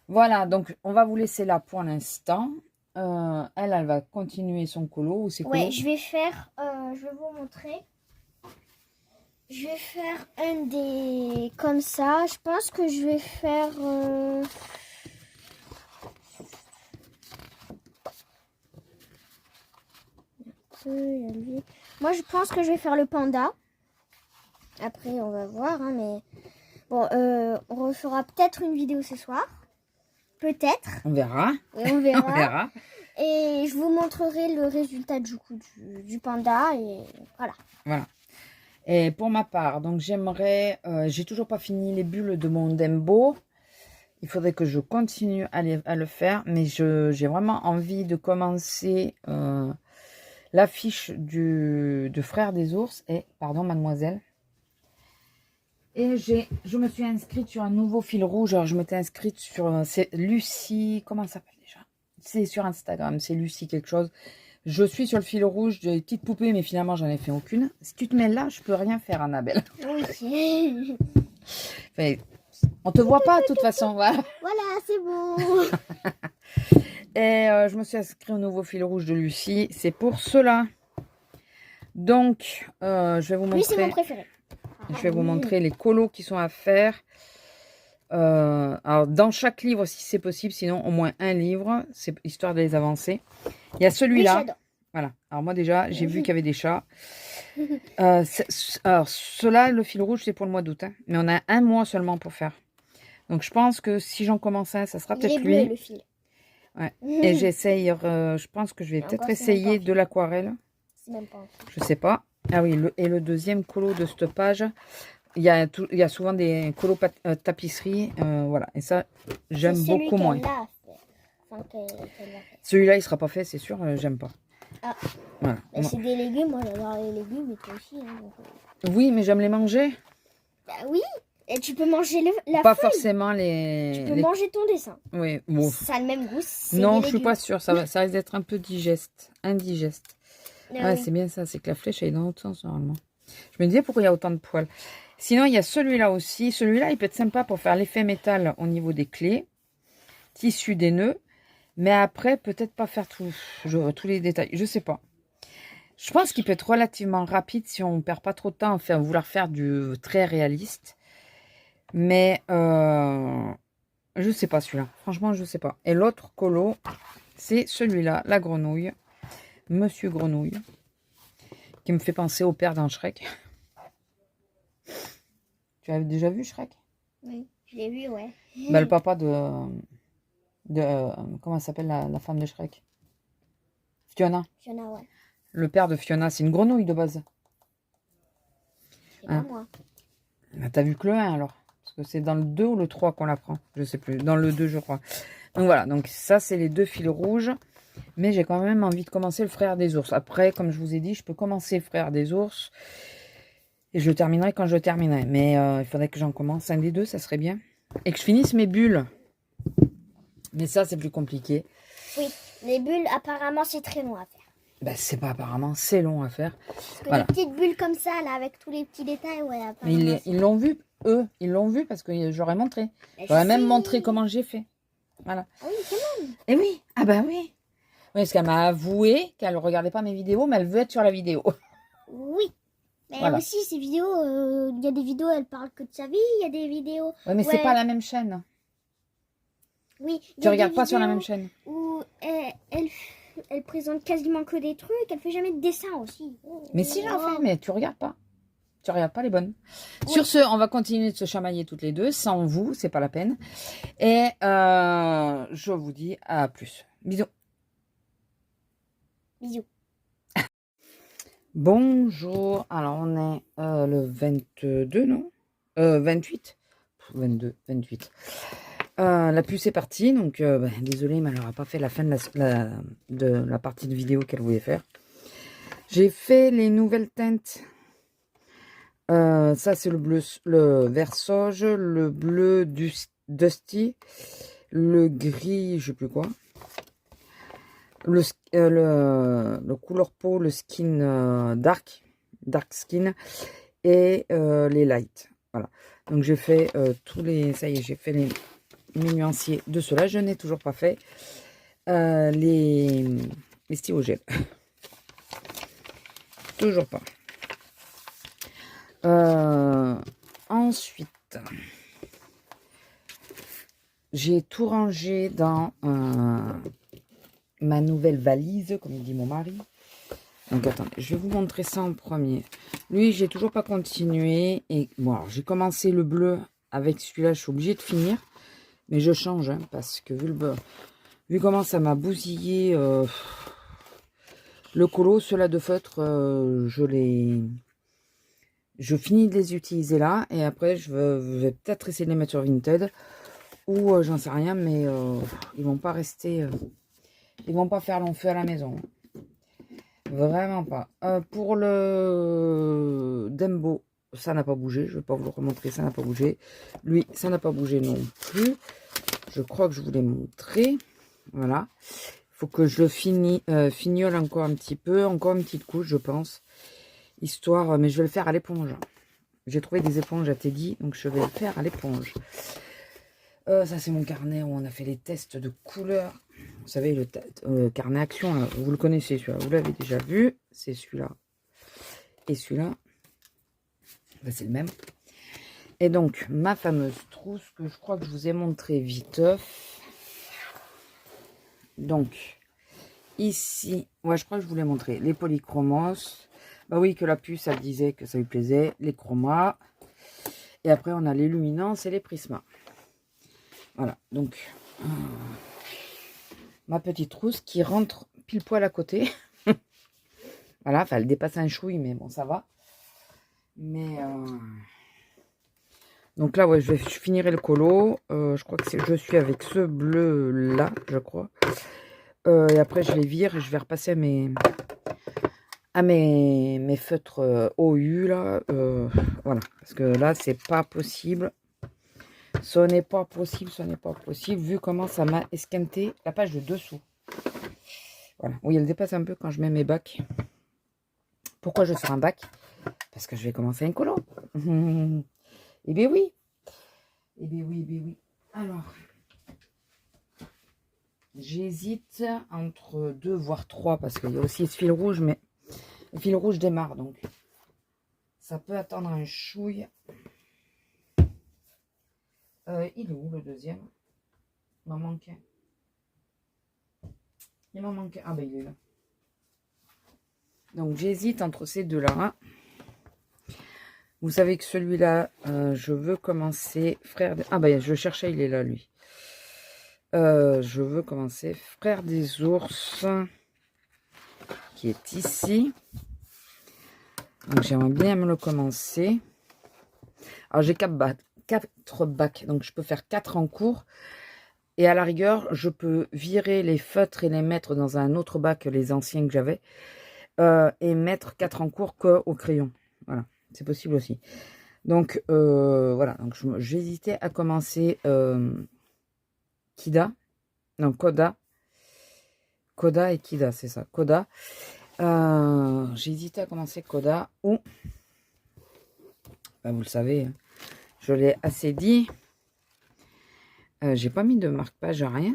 Voilà, donc on va vous laisser là pour l'instant. Elle va continuer son colo ou ses colos. Ouais, je vais vous montrer. Je vais faire un des comme ça. Je pense que je vais faire. Moi, je pense que je vais faire le panda. Après, on va voir, hein, mais bon, on refera peut-être une vidéo ce soir. Peut-être. On verra. Oui, on verra. On verra. Et je vous montrerai le résultat du coup du panda et voilà. Voilà. Et pour ma part, donc j'aimerais, j'ai toujours pas fini les bulles de mon Dembo. Il faudrait que je continue à le faire, mais j'ai vraiment envie de commencer l'affiche de Frères des ours et pardon mademoiselle. Et je me suis inscrite sur un nouveau fil rouge. Alors je m'étais inscrite sur c'est Lucie, comment ça s'appelle déjà? C'est sur Instagram, c'est Lucie quelque chose. Je suis sur le fil rouge des petites poupées, mais finalement j'en ai fait aucune. Si tu te mets là, je peux rien faire, Annabelle. Oui. Enfin, on te voit pas de toute façon, voilà. Voilà, c'est bon. Et je me suis inscrite au nouveau fil rouge de Lucie. C'est pour cela. Donc, je vais vous montrer. Lui, c'est mon préféré. Je vais vous montrer les colos qui sont à faire. Alors, dans chaque livre, si c'est possible, sinon au moins un livre, c'est histoire de les avancer. Il y a celui-là. Oui, voilà. Alors moi déjà, j'ai vu qu'il y avait des chats. Alors, cela, le fil rouge, c'est pour le mois d'août. Hein. Mais on a un mois seulement pour faire. Donc, je pense que si j'en commence un, ça sera peut-être lui. Il est bleu, le fil. Ouais. Et j'essaye, je pense que je vais peut-être essayer de l'aquarelle. C'est même pas. Je sais pas. Ah oui, le deuxième colo de cette page, il y a souvent des colos tapisserie. Voilà. Et ça, j'aime beaucoup moins. Enfin, celui-là, il sera pas fait, c'est sûr, j'aime pas. Ah. Voilà. Bah, c'est des légumes, moi j'adore les légumes, et toi aussi. Hein, donc... Oui, mais j'aime les manger. Bah oui, Et tu peux manger la Pas feuille. forcément les... Tu peux manger ton dessin. Oui, bon. Ça a le même goût. Non, je suis pas sûre. Ça risque d'être un peu indigeste. Ah, oui. C'est bien ça. C'est que la flèche, elle est dans l'autre sens, normalement. Je me disais pourquoi il y a autant de poils. Sinon, il y a celui-là aussi. Celui-là, il peut être sympa pour faire l'effet métal au niveau des clés. Tissu des nœuds. Mais après, peut-être pas faire tous les détails. Je sais pas. Je pense qu'il peut être relativement rapide si on perd pas trop de temps à vouloir faire du très réaliste. Mais je sais pas celui-là. Franchement, je sais pas. Et l'autre colo, c'est celui-là, la grenouille. Monsieur Grenouille. Qui me fait penser au père dans Shrek. Tu as déjà vu Shrek? Oui, je l'ai vu, ouais. Bah, le papa comment s'appelle la femme de Shrek? Fiona. Fiona, ouais. Le père de Fiona, c'est une grenouille de base. C'est pas moi. Bah, t'as vu que le 1 alors? Parce que c'est dans le 2 ou le 3 qu'on l'apprend. Je sais plus. Dans le 2, je crois. Donc voilà. Donc ça, c'est les deux fils rouges. Mais j'ai quand même envie de commencer le frère des ours. Après, comme je vous ai dit, je peux commencer le frère des ours. Et je le terminerai quand je le terminerai. Mais il faudrait que j'en commence un des deux, ça serait bien. Et que je finisse mes bulles. Mais ça, c'est plus compliqué. Oui, les bulles, apparemment, c'est très long à faire. Ben, c'est pas apparemment, c'est long à faire. Parce que voilà. les petites bulles comme ça, là, avec tous les petits détails, ouais. Ils l'ont vu, eux. Ils l'ont vu parce que j'aurais montré. J'aurais même montré comment j'ai fait. Voilà. Ah oui, quand même. Et oui, ah bah oui. Oui, parce qu'elle m'a avoué qu'elle ne regardait pas mes vidéos, mais elle veut être sur la vidéo. Oui. Mais voilà. aussi, ces vidéos, il y a des vidéos, elle parle que de sa vie, il y a des vidéos... Ouais, mais c'est pas la même chaîne. Oui. Tu regardes pas sur la même chaîne. Où elle présente quasiment que des trucs, elle fait jamais de dessin aussi. Mais si, j'en fais, mais tu regardes pas. Tu regardes pas les bonnes. Oui. Sur ce, on va continuer de se chamailler toutes les deux. Sans vous, c'est pas la peine. Et je vous dis à plus. Bisous. Bisous. Bonjour. Alors, on est le 22, non 28 22, 28. La puce est partie, donc désolée, mais elle n'aura pas fait la fin de la partie de vidéo qu'elle voulait faire. J'ai fait les nouvelles teintes. Ça, c'est le bleu, le vert sauge, le bleu dusty, le gris, je sais plus quoi. Le couleur peau, le skin dark skin et les light. Voilà. Donc j'ai fait tous les, ça y est, j'ai fait les nuanciers de cela. Je n'ai toujours pas fait les stylos gel. Toujours pas. Ensuite, j'ai tout rangé dans ma nouvelle valise, comme dit mon mari. Donc attendez, je vais vous montrer ça en premier. Lui, j'ai toujours pas continué. Et bon, j'ai commencé le bleu avec celui-là, je suis obligée de finir. Mais je change, hein, parce que vu comment ça m'a bousillé le colo, ceux-là de feutre, je finis de les utiliser là. Et après, je vais peut-être essayer de les mettre sur Vinted. Ou j'en sais rien, mais ils vont pas rester... ils vont pas faire long feu à la maison. Vraiment pas. Pour le Dembo, ça n'a pas bougé. Je vais pas vous le remontrer, ça n'a pas bougé. Lui, ça n'a pas bougé non plus. Je crois que je vous l'ai montré. Voilà. Il faut que je le fignole encore un petit peu. Encore une petite couche, je pense. Histoire, mais je vais le faire à l'éponge. J'ai trouvé des éponges à Teddy, donc je vais le faire à l'éponge. Ça, c'est mon carnet où on a fait les tests de couleurs. Vous savez, le carnet action, là, vous le connaissez, celui-là. Vous l'avez déjà vu. C'est celui-là. Et celui-là. C'est le même. Et donc, ma fameuse trousse que je crois que je vous ai montré viteuf. Donc, ici, ouais, je crois que je vous l'ai montré. Les polychromos. Bah oui, que la puce, elle disait que ça lui plaisait. Les chromas. Et après, on a les luminances et les prismas. Voilà, donc... ma petite trousse qui rentre pile poil à côté. Voilà, enfin elle dépasse un chouille, mais bon, ça va. Mais donc là, ouais, je finirai le colo. Je crois que je suis avec ce bleu là, je crois. Et après, je les vire et je vais repasser à mes feutres OU là. Voilà, parce que là, c'est pas possible. Ce n'est pas possible, ce n'est pas possible, vu comment ça m'a esquinté la page de dessous. Voilà. Oui, elle dépasse un peu quand je mets mes bacs. Pourquoi je sors un bac? Parce que je vais commencer un colo. Eh bien oui. Eh bien oui, eh bien oui. Alors, j'hésite entre 2, voire 3, parce qu'il y a aussi ce fil rouge, mais le fil rouge démarre, donc ça peut attendre un chouille. Il est où le deuxième? Il m'en manquait. Il m'en manquait. Ah ben il est là. Donc j'hésite entre ces deux-là. Vous savez que celui-là, je veux commencer frère. Ah ben je cherchais, il est là lui. Je veux commencer frère des ours, qui est ici. Donc j'aimerais bien me le commencer. Alors j'ai 4 bacs, donc je peux faire 4 en cours. Et à la rigueur, je peux virer les feutres et les mettre dans un autre bac, les anciens que j'avais, et mettre 4 en cours qu'au crayon. Voilà, c'est possible aussi. Donc voilà, donc j'hésitais à commencer Kida, non Koda. Koda et Kida, c'est ça, Koda. J'hésitais à commencer Koda ou, ben, vous le savez, je l'ai assez dit. J'ai pas mis de marque-page, rien.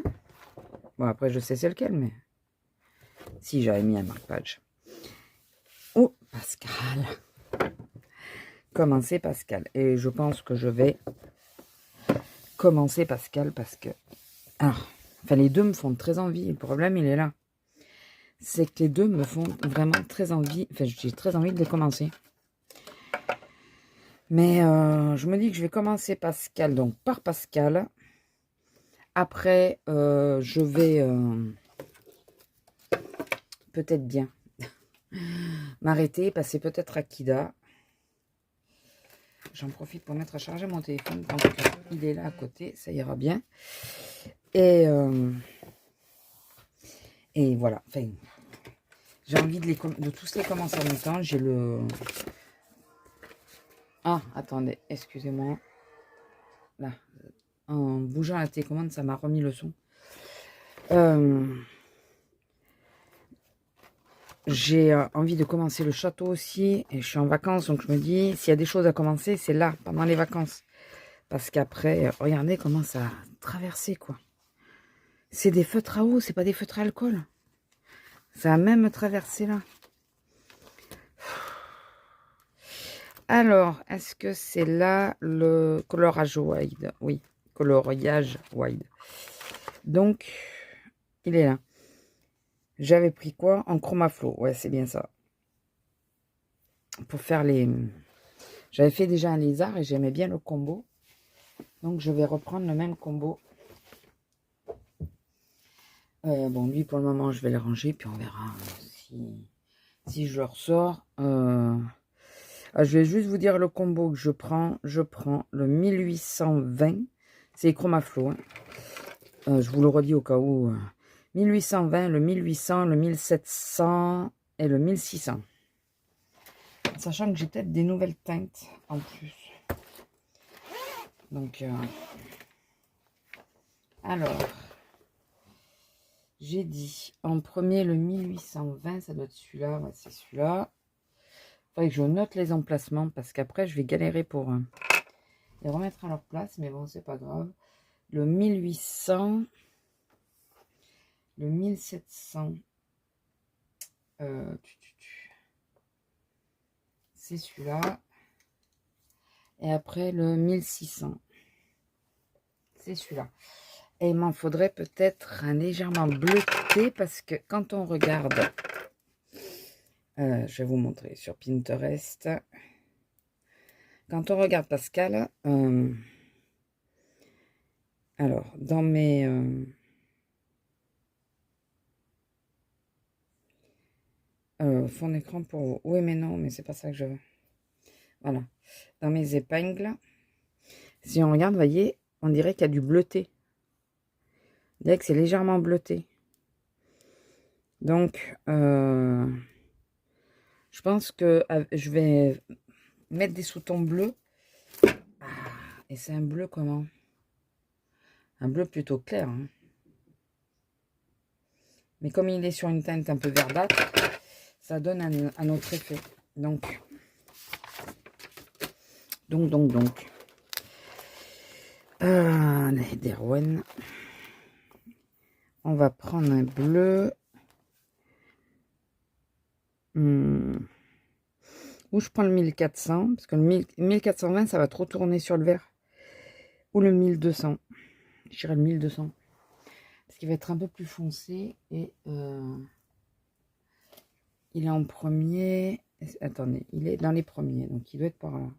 Bon, après, je sais c'est lequel, mais... Si, j'avais mis un marque-page. Oh, Pascal. Commencer Pascal. Et je pense que je vais commencer Pascal parce que... Alors, enfin, les deux me font très envie. Le problème, il est là. C'est que les deux me font vraiment très envie. Enfin, j'ai très envie de les commencer. Mais je me dis que je vais commencer Pascal, donc par Pascal. Après, je vais peut-être bien m'arrêter, passer peut-être à Kida. J'en profite pour mettre à charger mon téléphone. Tant qu'il est là à côté, ça ira bien. Et voilà. Enfin, j'ai envie de tous les commencer en même temps. J'ai le... Ah, attendez, excusez-moi. Là, en bougeant la télécommande, ça m'a remis le son. J'ai envie de commencer le château aussi. Et je suis en vacances, donc je me dis, s'il y a des choses à commencer, c'est là, pendant les vacances. Parce qu'après, regardez comment ça a traversé, quoi. C'est des feutres à eau, c'est pas des feutres à alcool. Ça a même traversé là. Alors, est-ce que c'est là le colorage wide? Oui, coloriage wide. Donc, il est là. J'avais pris quoi? En chromaflow. Ouais, c'est bien ça. Pour faire les... J'avais fait déjà un lézard et j'aimais bien le combo. Donc, je vais reprendre le même combo. Bon, lui, pour le moment, je vais le ranger. Puis, on verra si je le ressors. Je vais juste vous dire le combo que je prends. Je prends le 1820. C'est Chromaflow. Hein. Je vous le redis au cas où. 1820, le 1800, le 1700 et le 1600. Sachant que j'ai peut-être des nouvelles teintes en plus. Donc, alors, j'ai dit en premier le 1820, ça doit être celui-là. Ouais, c'est celui-là. Il faudrait que je note les emplacements parce qu'après, je vais galérer pour les remettre à leur place. Mais bon, c'est pas grave. Le 1800, le 1700, c'est celui-là. Et après, le 1600, c'est celui-là. Et il m'en faudrait peut-être un légèrement bleuté parce que quand on regarde, je vais vous montrer sur Pinterest. Quand on regarde Pascal, alors dans mes fond d'écran pour vous. Oui, mais non, mais c'est pas ça que je veux. Voilà. Dans mes épingles, si on regarde, vous voyez, on dirait qu'il y a du bleuté. On dirait que c'est légèrement bleuté. Donc, je pense que je vais mettre des sous-tons bleus. Ah, et c'est un bleu comment? Un bleu plutôt clair. Hein. Mais comme il est sur une teinte un peu verdâtre, ça donne un autre effet. Donc. Les Derwen. On va prendre un bleu. Ou je prends le 1400, parce que le 1420, ça va trop tourner sur le vert. Ou le 1200. Je dirais le 1200. Parce qu'il va être un peu plus foncé. Et il est en premier. Attendez, il est dans les premiers. Donc il doit être par là.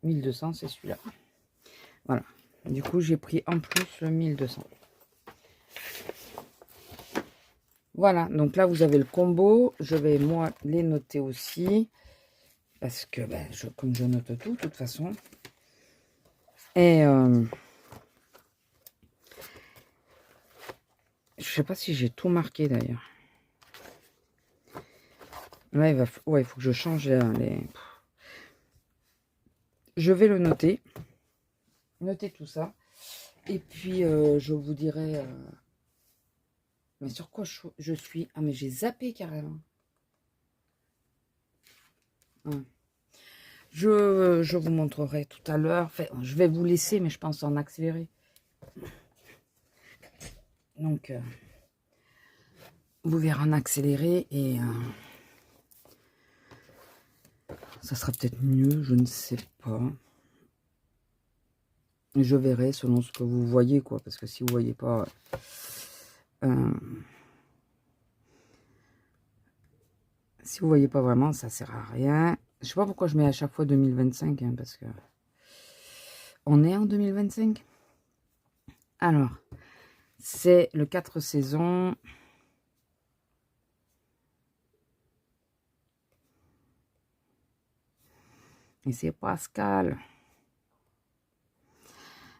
1200, c'est celui-là. Voilà. Du coup, j'ai pris en plus le 1200. Voilà, donc là, vous avez le combo. Je vais, moi, les noter aussi. Parce que, ben, comme je note tout, de toute façon. Et je sais pas si j'ai tout marqué, d'ailleurs. Là, il faut que je change les... Je vais le noter. Noter tout ça. Et puis, je vous dirai... Mais sur quoi je suis? Ah, mais j'ai zappé carrément. Hein. Je vous montrerai tout à l'heure. Enfin, je vais vous laisser, mais je pense en accélérer. Donc, vous verrez en accéléré et ça sera peut-être mieux, je ne sais pas. Je verrai selon ce que vous voyez, quoi. Parce que si vous voyez pas... si vous voyez pas vraiment, ça sert à rien. Je sais pas pourquoi je mets à chaque fois 2025, hein, parce que... On est en 2025. Alors, c'est le 4 saisons. Et c'est Pascal.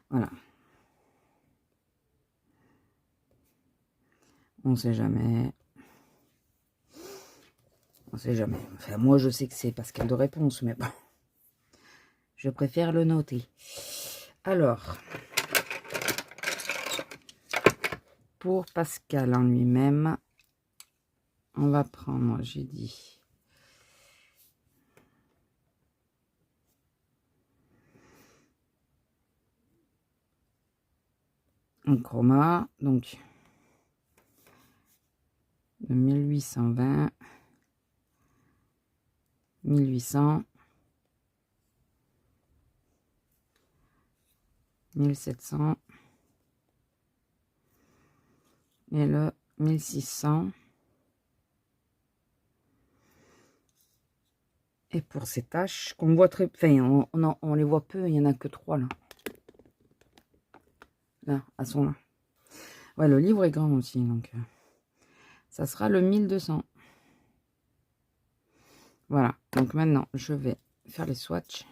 Voilà. On sait jamais. On sait jamais. Enfin, moi, je sais que c'est Pascal de réponse, mais bon. Je préfère le noter. Alors, pour Pascal en lui-même, on va prendre, j'ai dit, un chroma, donc de 1820, 1800, 1700 et le 1600. Et pour ces taches, qu'on voit très... Enfin, on les voit peu, il n'y en a que 3 là. Là, elles sont là. Ouais, le livre est grand aussi, donc... ça sera le 1200. Voilà, donc maintenant, je vais faire les swatchs.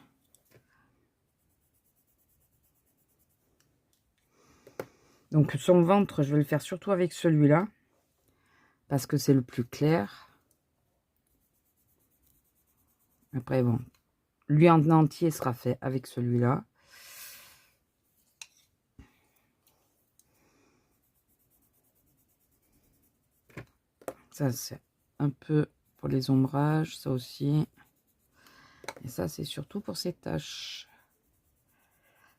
Donc son ventre, je vais le faire surtout avec celui-là. Parce que c'est le plus clair. Après, bon, lui en entier sera fait avec celui-là. Ça, c'est un peu pour les ombrages, ça aussi. Et ça, c'est surtout pour ces taches.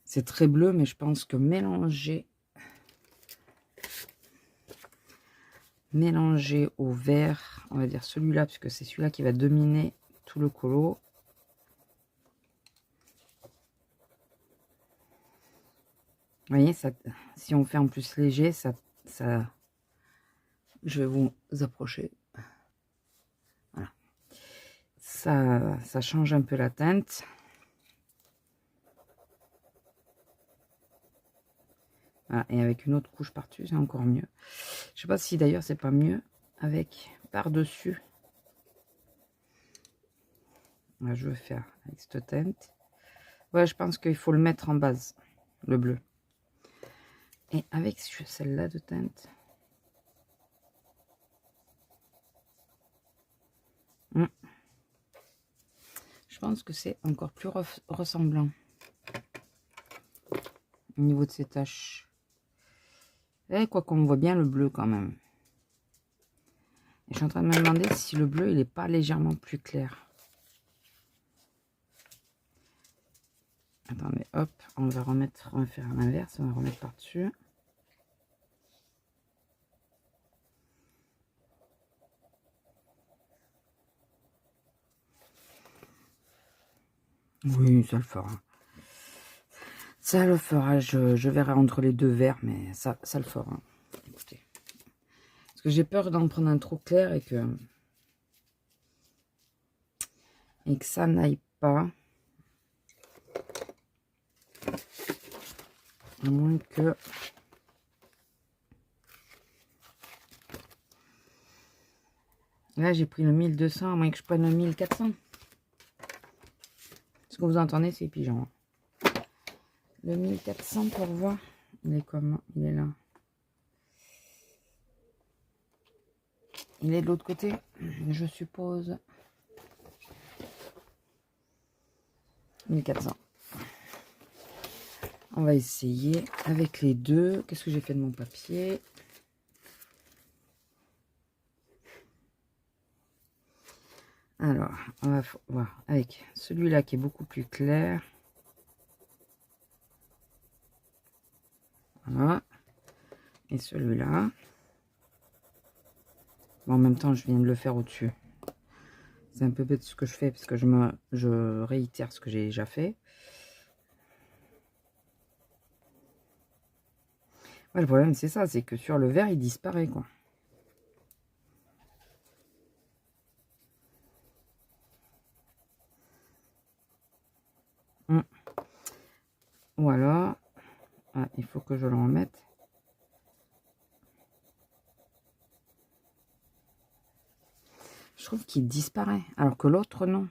C'est très bleu, mais je pense que mélanger au vert, on va dire celui-là, puisque c'est celui-là qui va dominer tout le colo. Vous voyez, ça, si on fait en plus léger, ça, je vais vous approcher. Voilà. Ça change un peu la teinte. Voilà, et avec une autre couche par-dessus, c'est encore mieux. Je sais pas si d'ailleurs c'est pas mieux avec par-dessus. Je vais faire avec cette teinte. Ouais, je pense qu'il faut le mettre en base, le bleu. Et avec celle-là de teinte. Je pense que c'est encore plus ressemblant au niveau de ces taches. Et quoi qu'on voit bien le bleu quand même. Et je suis en train de me demander si le bleu il n'est pas légèrement plus clair. Attendez, hop, on va faire l'inverse, on va remettre par-dessus. Oui, ça le fera. Ça le fera, je verrai entre les deux verts, mais ça le fera. Écoutez. Parce que j'ai peur d'en prendre un trop clair et que ça n'aille pas. À moins que... Là, j'ai pris le 1200, à moins que je prenne le 1400. Ce que vous entendez, c'est les pigeons. Le 1400 pour voir. Il est comment? Il est là. Il est de l'autre côté, je suppose. 1400. On va essayer avec les deux. Qu'est-ce que j'ai fait de mon papier? Alors, on va voir avec celui-là qui est beaucoup plus clair. Voilà. Et celui-là. Bon, en même temps, je viens de le faire au-dessus. C'est un peu bête ce que je fais parce que je réitère ce que j'ai déjà fait. Ouais, le problème, c'est ça, c'est que sur le vert, il disparaît, quoi. Voilà. Ah, il faut que je le remette. Je trouve qu'il disparaît, alors que l'autre, non.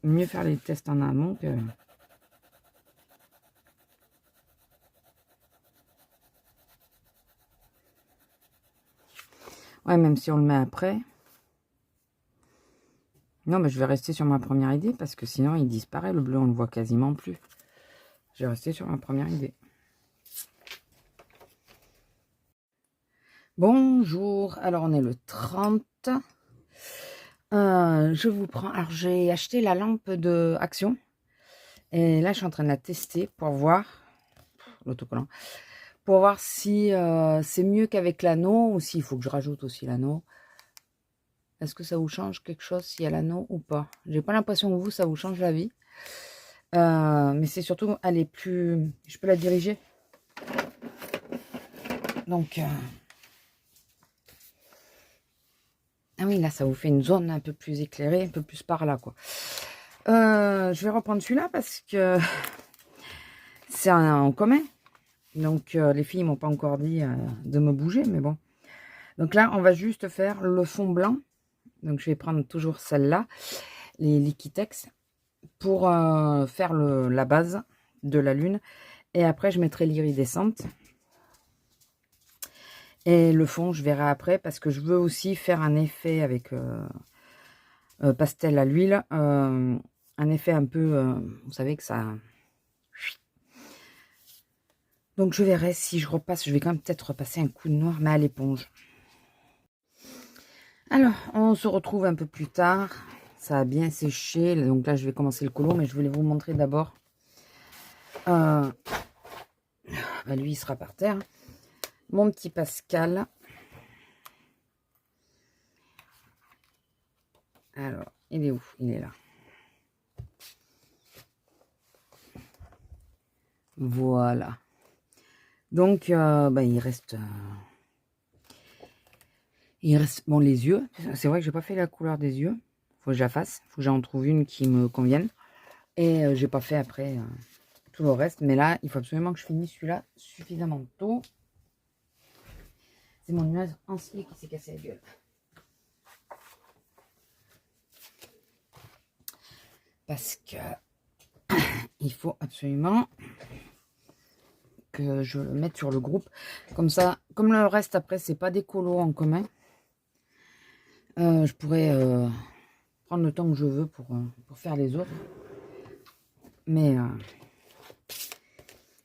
Mieux faire les tests en amont que... Ouais, même si on le met après. Non, mais je vais rester sur ma première idée parce que sinon il disparaît. Le bleu, on le voit quasiment plus. Je vais rester sur ma première idée. Bonjour. Alors, on est le 30. Je vous prends... Alors, j'ai acheté la lampe de Action. Et là, je suis en train de la tester pour voir... L'autocollant. Pour voir si c'est mieux qu'avec l'anneau ou s'il faut que je rajoute aussi l'anneau. Est-ce que ça vous change quelque chose s'il y a l'anneau ou pas? J'ai pas l'impression que vous, ça vous change la vie. Mais c'est surtout, elle est plus... Je peux la diriger. Donc... Ah oui, là, ça vous fait une zone un peu plus éclairée, un peu plus par là, quoi. Je vais reprendre celui-là parce que c'est en commun. Donc, les filles m'ont pas encore dit de me bouger, mais bon. Donc là, on va juste faire le fond blanc. Donc, je vais prendre toujours celle-là, les Liquitex, pour faire la base de la lune. Et après, je mettrai l'iridescente. Et le fond, je verrai après, parce que je veux aussi faire un effet avec pastel à l'huile. Un effet un peu, vous savez que ça... Donc, je verrai si je repasse. Je vais quand même peut-être repasser un coup de noir, mais à l'éponge. Alors, on se retrouve un peu plus tard. Ça a bien séché. Donc là, je vais commencer le colo, mais je voulais vous montrer d'abord. Bah, lui, il sera par terre. Mon petit Pascal. Alors, il est où? Il est là. Voilà. Donc, bah, il reste... bon, les yeux. C'est vrai que j'ai pas fait la couleur des yeux. Faut que je la fasse. Faut que j'en trouve une qui me convienne. Et j'ai pas fait après tout le reste. Mais là, il faut absolument que je finisse celui-là suffisamment tôt. C'est mon nuage ancien qui s'est cassé la gueule. Parce que il faut absolument que je le mette sur le groupe. Comme ça, comme le reste après, c'est pas des colos en commun. Je pourrais prendre le temps que je veux pour faire les autres. Mais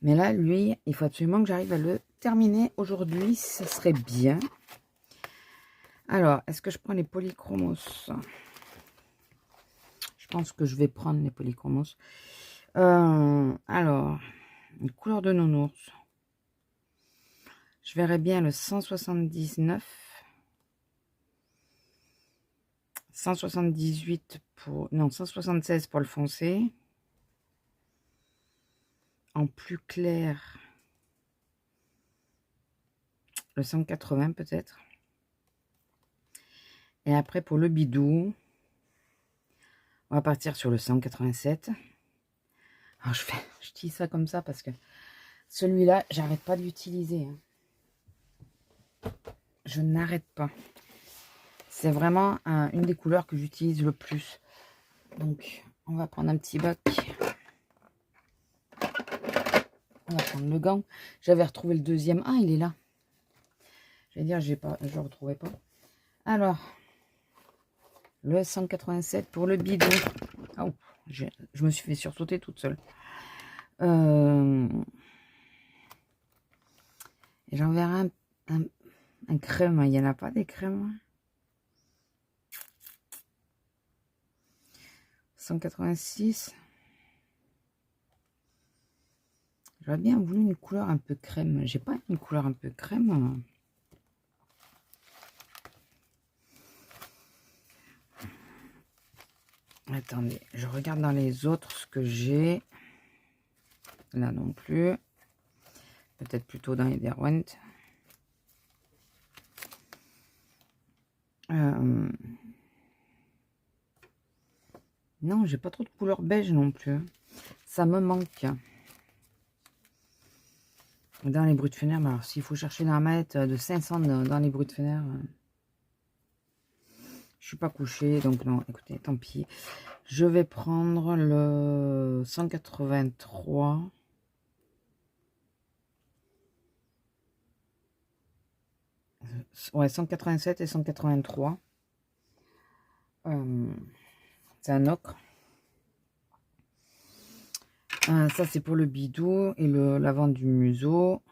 là, lui, il faut absolument que j'arrive à le terminer aujourd'hui. Ça serait bien. Alors, est-ce que je prends les polychromos? Je pense que je vais prendre les polychromos. Alors, une couleur de nounours. Je verrais bien le 179. 178 pour... Non, 176 pour le foncé. En plus clair, le 180 peut-être. Et après, pour le bidou, on va partir sur le 187. Alors, je dis ça comme ça parce que celui-là, j'arrête pas de l'utiliser. Je n'arrête pas. C'est vraiment une des couleurs que j'utilise le plus. Donc, on va prendre un petit bac. On va prendre le gant. J'avais retrouvé le deuxième. Ah, il est là. J'allais dire, je ne retrouvais pas. Alors, le 187 pour le bidon. Oh, je me suis fait sursauter toute seule. Et j'enverrai un crème. Il n'y en a pas des crèmes. 186. J'aurais bien voulu une couleur un peu crème. J'ai pas une couleur un peu crème. Attendez, je regarde dans les autres ce que j'ai. Là non plus. Peut-être plutôt dans les Derwent. Non, j'ai pas trop de couleur beige non plus. Ça me manque. Dans les bruits de fenêtre, alors s'il faut chercher la mallette de 500 dans les bruits de fenêtre, je suis pas couchée, donc non, écoutez, tant pis. Je vais prendre le 183. Ouais, 187 et 183. C'est un ocre. Ça, c'est pour le bidou et l'avant du museau.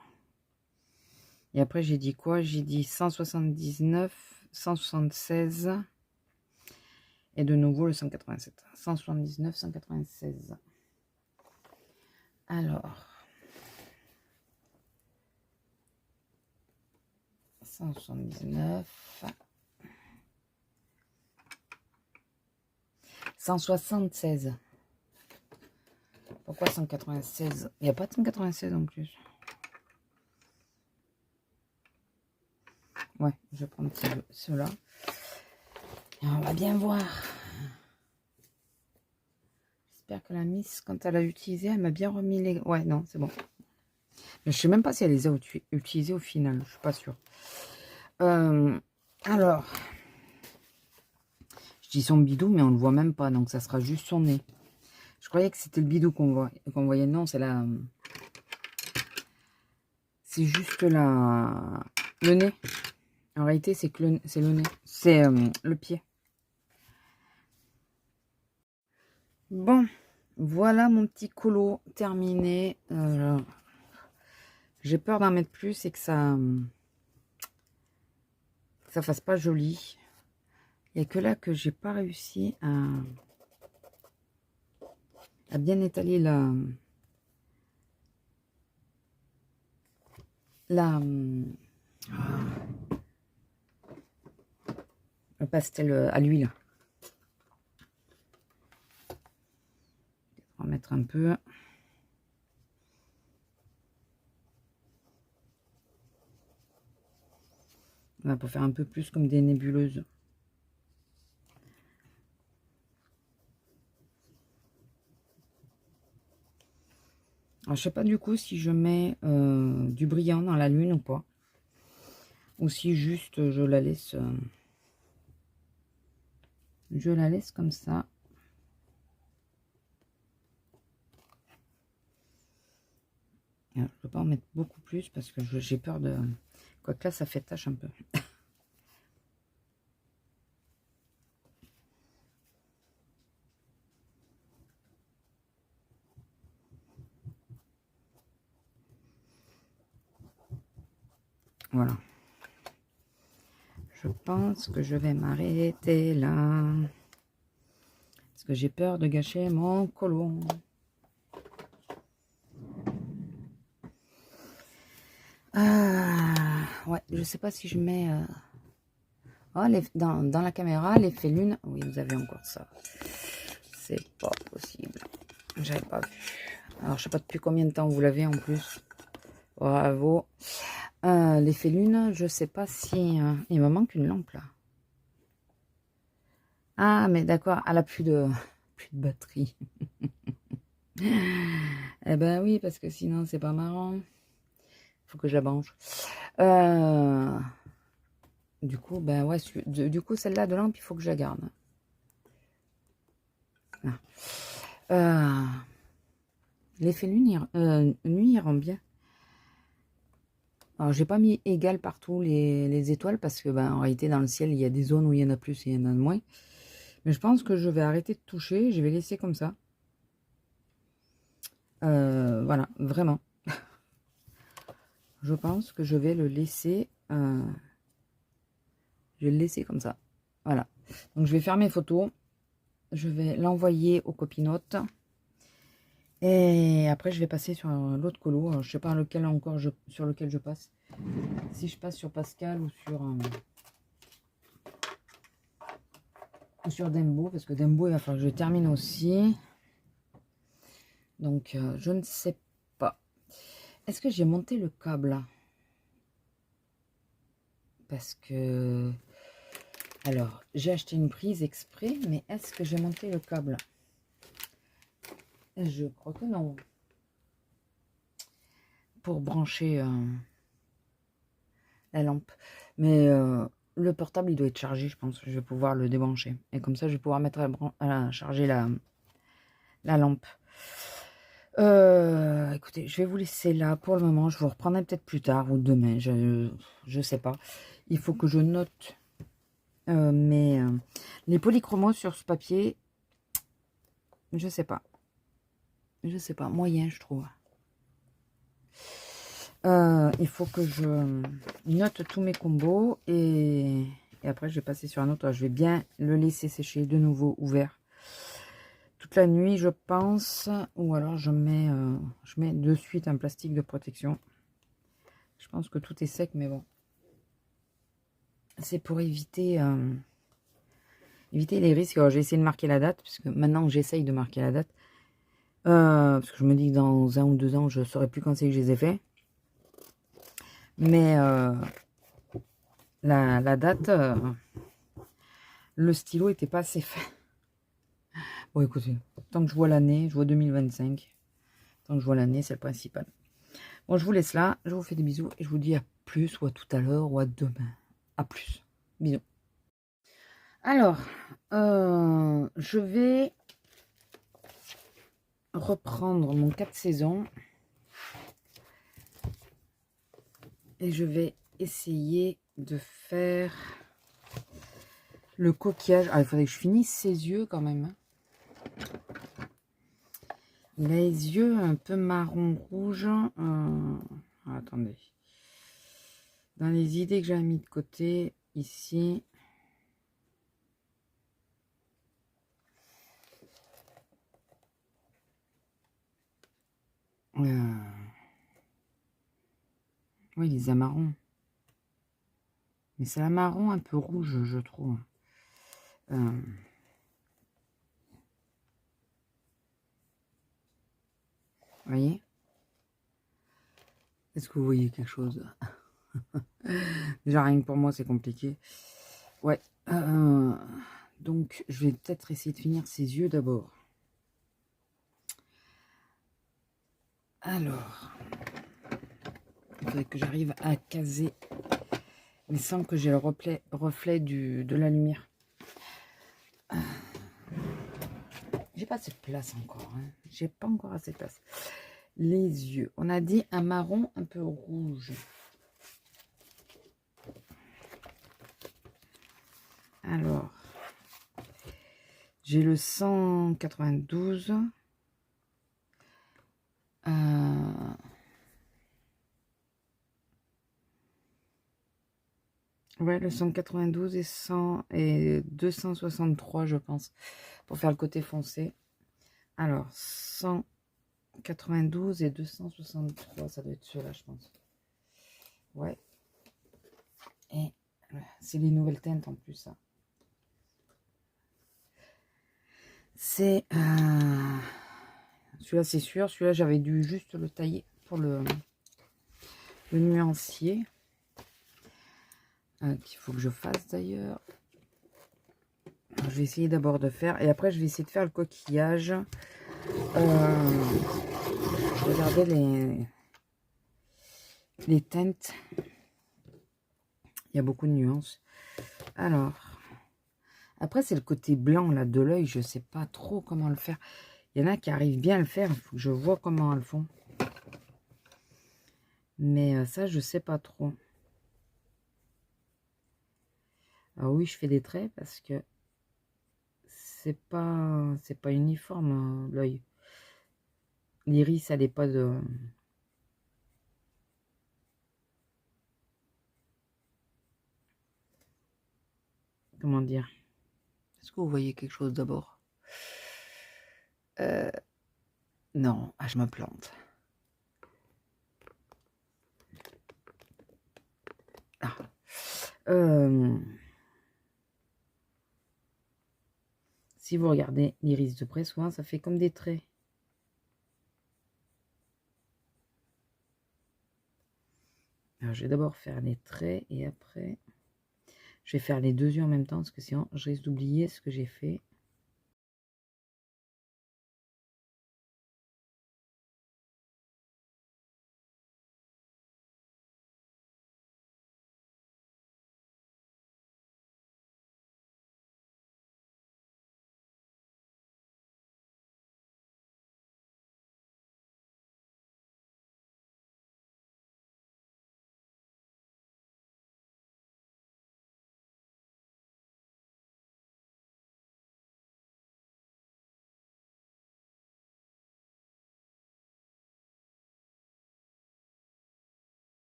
Et après, j'ai dit quoi? J'ai dit 179, 176 et de nouveau le 187. 179, 196. Alors, 179, 176. Pourquoi 196? Il n'y a pas de 196 en plus. Ouais, je vais prendre ceux-là. Et on va bien voir. J'espère que la Miss, quand elle a utilisé, elle m'a bien remis les... Ouais, non, c'est bon. Mais je sais même pas si elle les a utilisés au final. Je suis pas sûre. Alors, je dis son bidou, mais on le voit même pas. Donc, ça sera juste son nez. Je croyais que c'était le bidou qu'on voyait. Non, c'est la... C'est juste le nez. En réalité, c'est le nez. C'est le pied. Bon, voilà mon petit colo terminé. J'ai peur d'en mettre plus et que ça fasse pas joli. Il n'y a que là que j'ai pas réussi à bien étaler le pastel à l'huile. On va mettre un peu. Là, pour faire un peu plus comme des nébuleuses. Alors, je sais pas du coup si je mets du brillant dans la lune ou pas. Ou si juste je la laisse comme ça. Je ne peux pas en mettre beaucoup plus parce que j'ai peur de... Quoique là, ça fait tache un peu. Voilà. Je pense que je vais m'arrêter là. Parce que j'ai peur de gâcher mon colo. Ouais, je sais pas si je mets... Oh, dans la caméra, l'effet lune. Oui, vous avez encore ça. C'est pas possible. J'avais pas vu. Alors, je sais pas depuis combien de temps vous l'avez en plus. Bravo. L'effet lune, je sais pas si... il me manque une lampe là. Ah, mais d'accord, elle a plus de batterie. Eh ben oui, parce que sinon, c'est pas marrant. Faut que je la branche. Du coup, ben ouais, du coup, celle-là de lampe, il faut que je la garde. L'effet nuit, il rend bien. Alors, j'ai pas mis égal partout les étoiles parce que, ben, en réalité, dans le ciel, il y a des zones où il y en a plus et il y en a de moins. Mais je pense que je vais arrêter de toucher. Je vais laisser comme ça. Voilà, vraiment. Je pense que je vais le laisser... je vais le laisser comme ça. Voilà. Donc, je vais faire mes photos. Je vais l'envoyer aux copinotes. Et après, je vais passer sur l'autre colo. Alors, je sais pas lequel encore sur lequel je passe. Si je passe sur Pascal ou sur Dembo. Parce que Dembo, il va falloir que je termine aussi. Donc, je ne sais pas. Est-ce que j'ai monté le câble? Parce que... Alors, j'ai acheté une prise exprès. Mais est-ce que j'ai monté le câble? Je crois que non. Pour brancher la lampe. Mais le portable, il doit être chargé, je pense. Je vais pouvoir le débrancher. Et comme ça, je vais pouvoir mettre à charger la lampe. Écoutez, je vais vous laisser là pour le moment. Je vous reprendrai peut-être plus tard ou demain. Je sais pas. Il faut que je note les polychromos sur ce papier. Je sais pas. Je sais pas. Moyen, je trouve. Il faut que je note tous mes combos et après je vais passer sur un autre. Je vais bien le laisser sécher de nouveau ouvert toute la nuit, je pense, ou alors je mets de suite un plastique de protection. Je pense que tout est sec, mais bon, c'est pour éviter les risques. Alors, j'ai essayé de marquer la date parce que maintenant j'essaye de marquer la date parce que je me dis que dans 1 ou 2 ans je saurai plus quand c'est que je les ai fait. Mais la date, le stylo était pas assez fait. Bon, écoutez, tant que je vois l'année, je vois 2025. Tant que je vois l'année, c'est le principal. Bon, je vous laisse là. Je vous fais des bisous et je vous dis à plus, ou à tout à l'heure, ou à demain. À plus. Bisous. Alors, je vais reprendre mon 4 saisons. Et je vais essayer de faire le coquillage. Ah, il faudrait que je finisse ses yeux quand même. Il a les yeux un peu marron rouge. Attendez. Dans les idées que j'avais mis de côté, ici. Oui, les a marrons. Mais c'est un marron un peu rouge, je trouve. Vous voyez? Est-ce que vous voyez quelque chose? Déjà, rien que pour moi, c'est compliqué. Ouais. Donc, je vais peut-être essayer de finir ses yeux d'abord. Alors, il faudrait que j'arrive à caser, mais sans que j'ai le reflet de la lumière. J'ai pas assez de place encore. Hein. J'ai pas encore assez de place. Les yeux. On a dit un marron un peu rouge. Alors, j'ai le 192. Ouais, le 192 et 100 et 263, je pense, pour faire le côté foncé. Alors, 192 et 263, ça doit être ceux-là, je pense. Ouais. Et c'est les nouvelles teintes en plus, ça. C'est... celui-là, c'est sûr. Celui-là, j'avais dû juste le tailler pour le nuancier. Qu'il faut que je fasse, d'ailleurs. Je vais essayer d'abord de faire. Et après, je vais essayer de faire le coquillage. Regardez les teintes. Il y a beaucoup de nuances. Alors, après, c'est le côté blanc là de l'œil. Je sais pas trop comment le faire. Il y en a qui arrivent bien à le faire. Il faut que je vois comment elles le font. Mais ça, je sais pas trop. Alors oui, je fais des traits parce que c'est pas uniforme l'œil. L'iris, elle n'est pas de... Comment dire? Est-ce que vous voyez quelque chose d'abord? Non, je me plante. Ah. Si vous regardez l'iris de près, souvent, ça fait comme des traits. Alors, je vais d'abord faire les traits et après, je vais faire les deux yeux en même temps parce que sinon, je risque d'oublier ce que j'ai fait.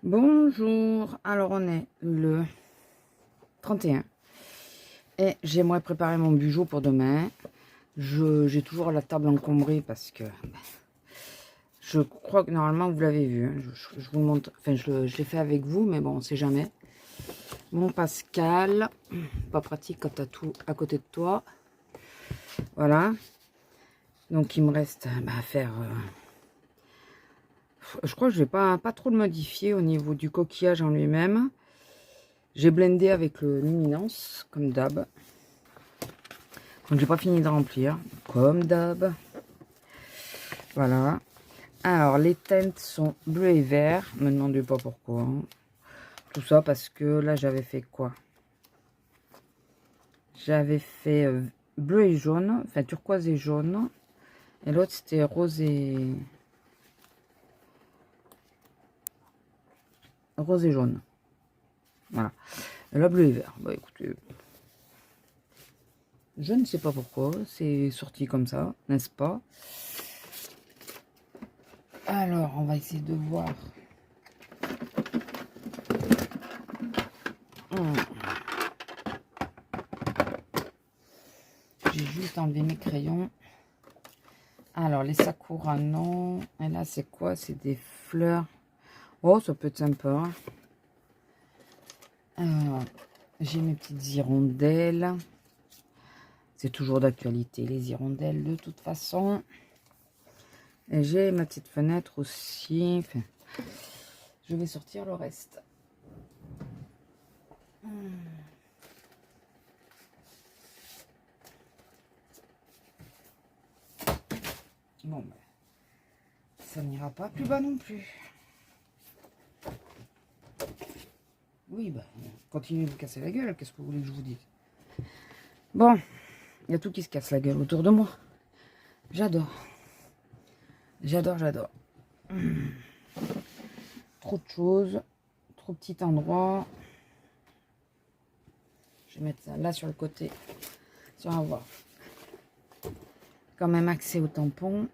Bonjour, alors on est le 31 et j'aimerais préparer mon bijou pour demain. J'ai toujours la table encombrée parce que je crois que normalement vous l'avez vu. Hein. Je vous montre, enfin je l'ai fait avec vous, mais bon, on sait jamais. Mon Pascal, pas pratique quand tu as tout à côté de toi. Voilà. Donc il me reste à faire... je crois que je vais pas trop le modifier au niveau du coquillage en lui-même. J'ai blendé avec le luminance, comme d'hab. Donc j'ai pas fini de remplir, comme d'hab. Voilà. Alors les teintes sont bleu et vert. Ne me demandez pas pourquoi. Hein. Tout ça parce que là j'avais fait quoi? J'avais fait bleu et jaune, enfin turquoise et jaune. Et l'autre c'était rose et jaune. Voilà. Et là bleu et vert. Bah écoutez, je ne sais pas pourquoi, c'est sorti comme ça, n'est-ce pas? Alors, on va essayer de voir. J'ai juste enlevé mes crayons. Alors, les sakura, non. Et là, c'est quoi? C'est des fleurs. Oh, ça peut être sympa. Alors, j'ai mes petites hirondelles. C'est toujours d'actualité, les hirondelles, de toute façon. Et j'ai ma petite fenêtre aussi. Enfin, je vais sortir le reste. Bon, ben, ça n'ira pas plus bas non plus. Oui, ben, continuez de me casser la gueule. Qu'est-ce que vous voulez que je vous dise? Bon, il y a tout qui se casse la gueule autour de moi. J'adore. J'adore, j'adore. Trop de choses. Trop petit endroit. Je vais mettre ça là sur le côté. Si on va voir. Quand même accès au tampon.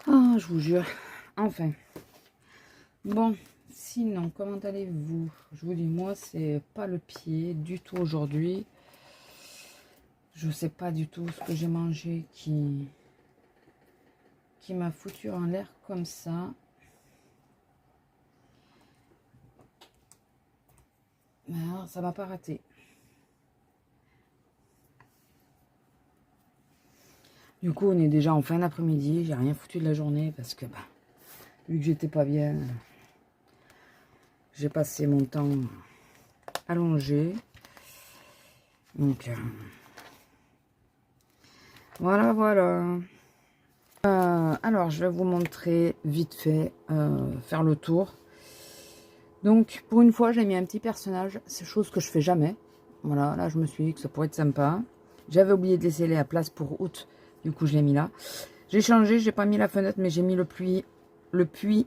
Ah, je vous jure. Enfin. Bon, sinon, comment allez-vous? Je vous dis, moi, c'est pas le pied du tout aujourd'hui. Je sais pas du tout ce que j'ai mangé qui m'a foutu en l'air comme ça. Alors, ça m'a pas raté. Du coup, on est déjà en fin d'après-midi. J'ai rien foutu de la journée parce que, vu que j'étais pas bien, j'ai passé mon temps allongé. Donc, voilà, voilà. Alors, je vais vous montrer vite fait, faire le tour. Donc, pour une fois, j'ai mis un petit personnage. C'est chose que je fais jamais. Voilà, là, je me suis dit que ça pourrait être sympa. J'avais oublié de laisser la place pour août. Du coup, je l'ai mis là. J'ai changé, j'ai pas mis la fenêtre, mais j'ai mis le puits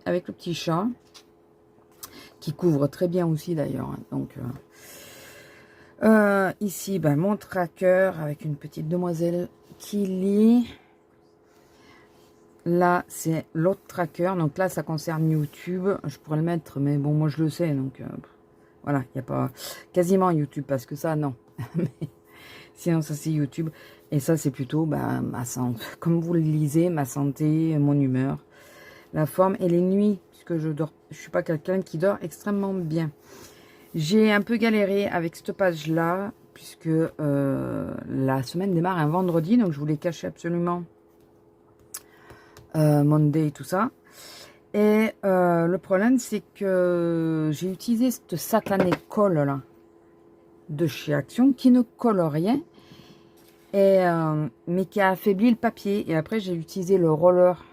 avec le petit chat. Qui couvre très bien aussi, d'ailleurs. Donc, ici, mon tracker avec une petite demoiselle qui lit. Là, c'est l'autre tracker. Donc là, ça concerne YouTube. Je pourrais le mettre, mais bon, moi, je le sais. Donc, voilà, il n'y a pas quasiment YouTube parce que ça, non. Mais sinon, ça, c'est YouTube. Et ça, c'est plutôt ma santé. Comme vous le lisez, ma santé, mon humeur, la forme et les nuits. Puisque je dors, je suis pas quelqu'un qui dort extrêmement bien. J'ai un peu galéré avec cette page-là. Puisque la semaine démarre un vendredi. Donc, je voulais cacher absolument Monday et tout ça. Et le problème, c'est que j'ai utilisé cette satanée colle là de chez Action qui ne colle rien, et, mais qui a affaibli le papier. Et après, j'ai utilisé le roller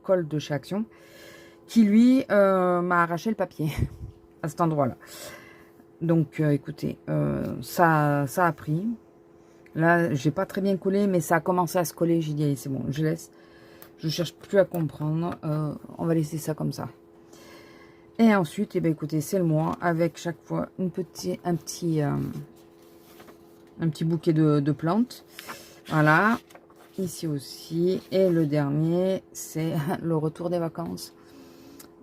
colle de chez Action qui lui m'a arraché le papier à cet endroit-là. Donc, écoutez, ça a pris. Là, j'ai pas très bien collé, mais ça a commencé à se coller. J'ai dit, allez, c'est bon, je laisse. Je cherche plus à comprendre. On va laisser ça comme ça. Et ensuite, écoutez, c'est le mois avec chaque fois un petit bouquet de plantes. Voilà. ici aussi. Et le dernier, c'est le retour des vacances.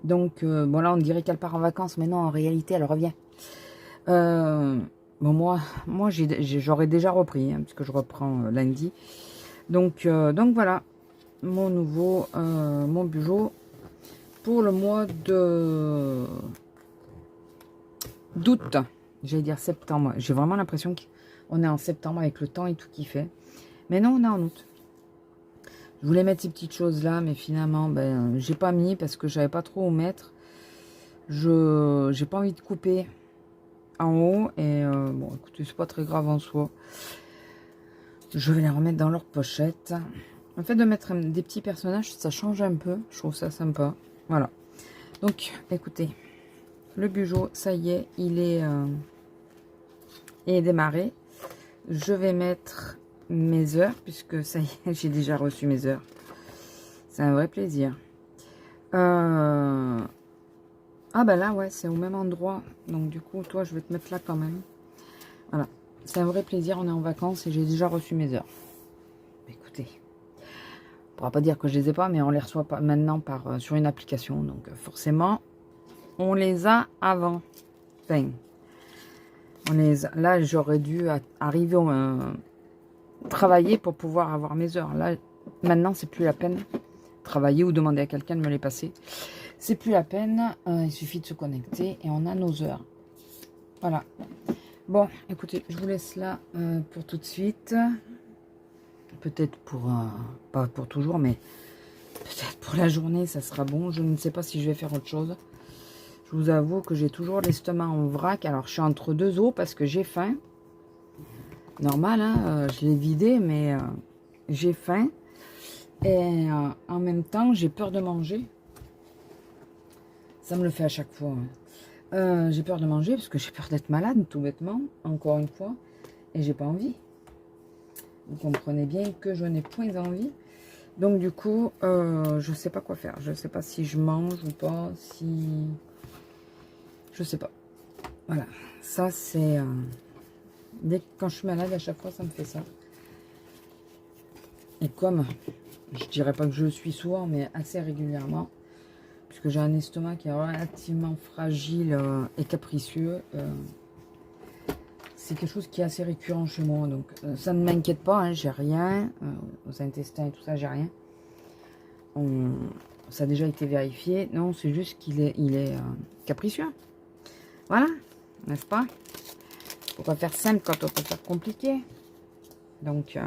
Donc, bon là, on dirait qu'elle part en vacances, mais non, en réalité, elle revient. Bon, moi j'aurais déjà repris, hein, puisque je reprends lundi. Donc voilà, mon nouveau, mon bijou pour le mois d'août. J'allais dire septembre. J'ai vraiment l'impression qu'on est en septembre avec le temps et tout qui fait. Mais non, on est en août. Je voulais mettre ces petites choses là, mais finalement, ben, j'ai pas mis parce que j'avais pas trop où mettre. J'ai pas envie de couper en haut. Et bon, écoutez, c'est pas très grave en soi. Je vais les remettre dans leur pochette. En fait, de mettre des petits personnages, ça change un peu. Je trouve ça sympa. Voilà. Donc, écoutez, le bijou, ça y est, il est démarré. Je vais mettre mes heures, puisque ça y est, j'ai déjà reçu mes heures. C'est un vrai plaisir. Ah bah là, ouais, c'est au même endroit. Donc du coup, toi, je vais te mettre là quand même. Voilà. C'est un vrai plaisir, on est en vacances et j'ai déjà reçu mes heures. Écoutez, on ne pourra pas dire que je les ai pas, mais on les reçoit pas maintenant sur une application. Donc forcément, on les a avant. Enfin, là, j'aurais dû arriver travailler pour pouvoir avoir mes heures. Là, maintenant, c'est plus la peine. Travailler ou demander à quelqu'un de me les passer. C'est plus la peine. Il suffit de se connecter et on a nos heures. Voilà. Bon, écoutez, je vous laisse là pour tout de suite. Peut-être pour, pas pour toujours, mais peut-être pour la journée, ça sera bon. Je ne sais pas si je vais faire autre chose. Je vous avoue que j'ai toujours l'estomac en vrac. Alors, je suis entre deux os parce que j'ai faim. Normal, hein, je l'ai vidé, mais j'ai faim. Et en même temps, j'ai peur de manger. Ça me le fait à chaque fois. Hein. J'ai peur de manger parce que j'ai peur d'être malade, tout bêtement, encore une fois. Et j'ai pas envie. Vous comprenez bien que je n'ai point envie. Donc du coup, je sais pas quoi faire. Je sais pas si je mange ou pas, si... Je sais pas. Voilà. Ça, c'est... Dès que quand je suis malade, à chaque fois, ça me fait ça. Et comme, je dirais pas que je le suis souvent, mais assez régulièrement, puisque j'ai un estomac qui est relativement fragile et capricieux, c'est quelque chose qui est assez récurrent chez moi. Donc, ça ne m'inquiète pas, hein, j'ai rien. Aux intestins et tout ça, j'ai rien. Ça a déjà été vérifié. Non, c'est juste qu'il est, capricieux. Voilà, n'est-ce pas? Pourquoi faire simple quand on peut faire compliqué? Donc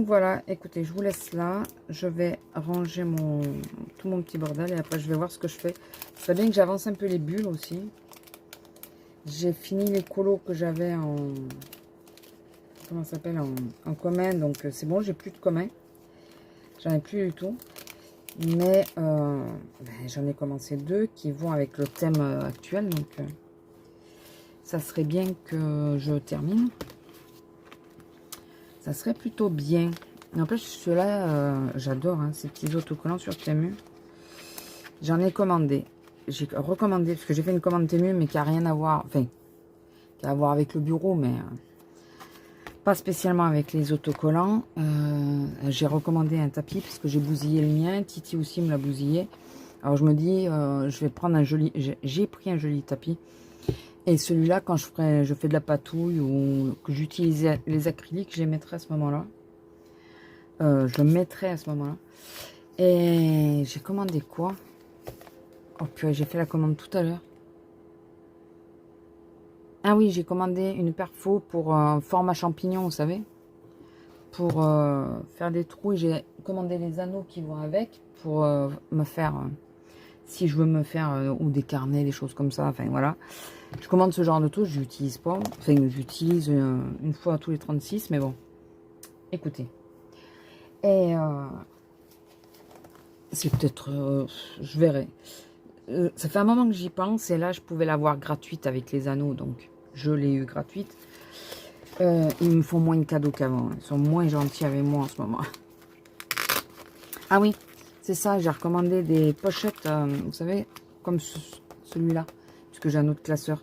voilà, écoutez, je vous laisse là. Je vais ranger tout mon petit bordel et après je vais voir ce que je fais. Il serait bien que j'avance un peu les bulles aussi. J'ai fini les colos que j'avais en... Comment ça s'appelle? En commun. Donc c'est bon, j'ai plus de commun. J'en ai plus du tout. Mais j'en ai commencé 2 qui vont avec le thème actuel. Donc ça serait bien que je termine. Ça serait plutôt bien. En plus, ceux-là, j'adore, hein, ces petits autocollants sur Temu. J'en ai commandé. J'ai recommandé, parce que j'ai fait une commande Temu, mais qui n'a rien à voir, enfin, qui a à voir avec le bureau, mais pas spécialement avec les autocollants. J'ai recommandé un tapis, parce que j'ai bousillé le mien. Titi aussi me l'a bousillé. Alors, je me dis, je vais prendre un joli... J'ai pris un joli tapis. Et celui-là, quand je fais de la patouille ou que j'utilise les acryliques, je les mettrai à ce moment-là. Je le mettrai à ce moment-là. Et j'ai commandé quoi? Oh purée, j'ai fait la commande tout à l'heure. Ah oui, j'ai commandé une perfo pour format champignon, vous savez. Pour faire des trous. Et j'ai commandé les anneaux qui vont avec pour me faire... si je veux me faire... ou des carnets, des choses comme ça. Enfin, voilà. Je commande ce genre de trucs, je l'utilise pas. Enfin, j'utilise une fois tous les 36, mais bon. Écoutez. Et c'est peut-être... je verrai. Ça fait un moment que j'y pense, et là, je pouvais l'avoir gratuite avec les anneaux, donc je l'ai eu gratuite. Ils me font moins de cadeaux qu'avant. Ils sont moins gentils avec moi en ce moment. Ah oui, c'est ça, j'ai recommandé des pochettes, vous savez, comme celui-là, puisque j'ai un autre classeur.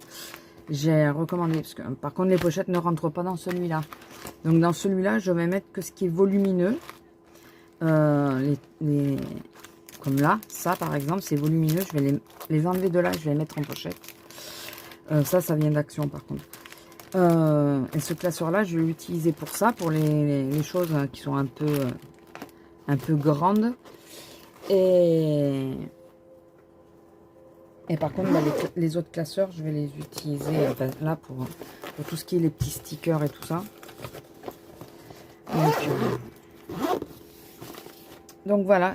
j'ai recommandé, parce que par contre les pochettes ne rentrent pas dans celui-là. Donc dans celui-là, je vais mettre que ce qui est volumineux. Comme là, ça par exemple, c'est volumineux. Je vais les enlever de là, je vais les mettre en pochette. Ça vient d'Action par contre. Et ce classeur-là, je vais l'utiliser pour ça, pour les choses qui sont un peu grandes. Et par contre, bah, les autres classeurs, je vais les utiliser là pour tout ce qui est les petits stickers et tout ça. Donc voilà,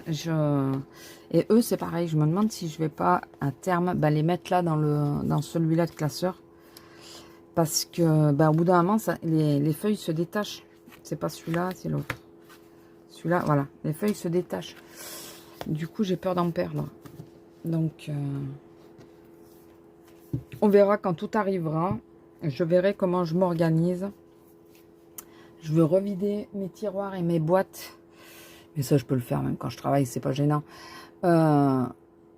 et eux c'est pareil, je me demande si je vais pas à terme les mettre là dans celui-là de classeur. Parce que au bout d'un moment, les feuilles se détachent. C'est pas celui-là, c'est l'autre. Celui-là, voilà, les feuilles se détachent. Du coup, j'ai peur d'en perdre. Donc, on verra quand tout arrivera. Je verrai comment je m'organise. Je veux revider mes tiroirs et mes boîtes. Mais ça, je peux le faire même quand je travaille, c'est pas gênant.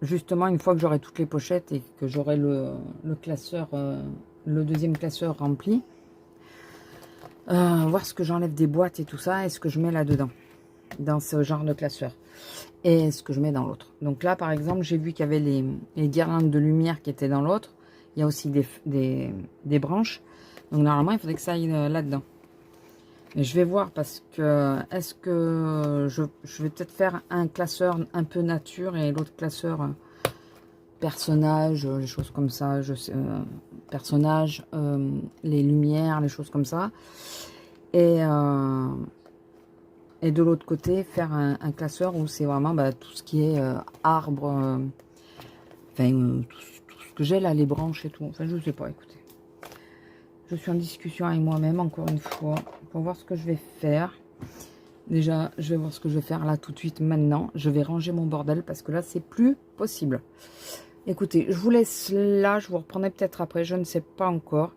Justement, une fois que j'aurai toutes les pochettes et que j'aurai le classeur, le deuxième classeur rempli, voir ce que j'enlève des boîtes et tout ça, et ce que je mets là-dedans, dans ce genre de classeur. Et ce que je mets dans l'autre. Donc là, par exemple, j'ai vu qu'il y avait les guirlandes de lumière qui étaient dans l'autre. Il y a aussi des branches. Donc normalement, il faudrait que ça aille là-dedans. Mais je vais voir parce que est-ce que je vais peut-être faire un classeur un peu nature et l'autre classeur personnage, les choses comme ça. Personnages, les lumières, les choses comme ça. Et de l'autre côté, faire un classeur où c'est vraiment tout ce qui est arbre, tout ce que j'ai là, les branches et tout. Enfin, je sais pas, écoutez. Je suis en discussion avec moi-même, encore une fois, pour voir ce que je vais faire. Déjà, je vais voir ce que je vais faire là tout de suite, maintenant. Je vais ranger mon bordel parce que là, c'est plus possible. Écoutez, je vous laisse là. Je vous reprendrai peut-être après. Je ne sais pas encore.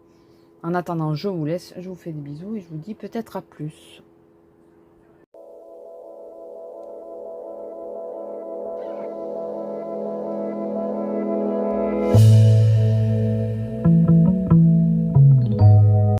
En attendant, je vous laisse. Je vous fais des bisous et je vous dis peut-être à plus.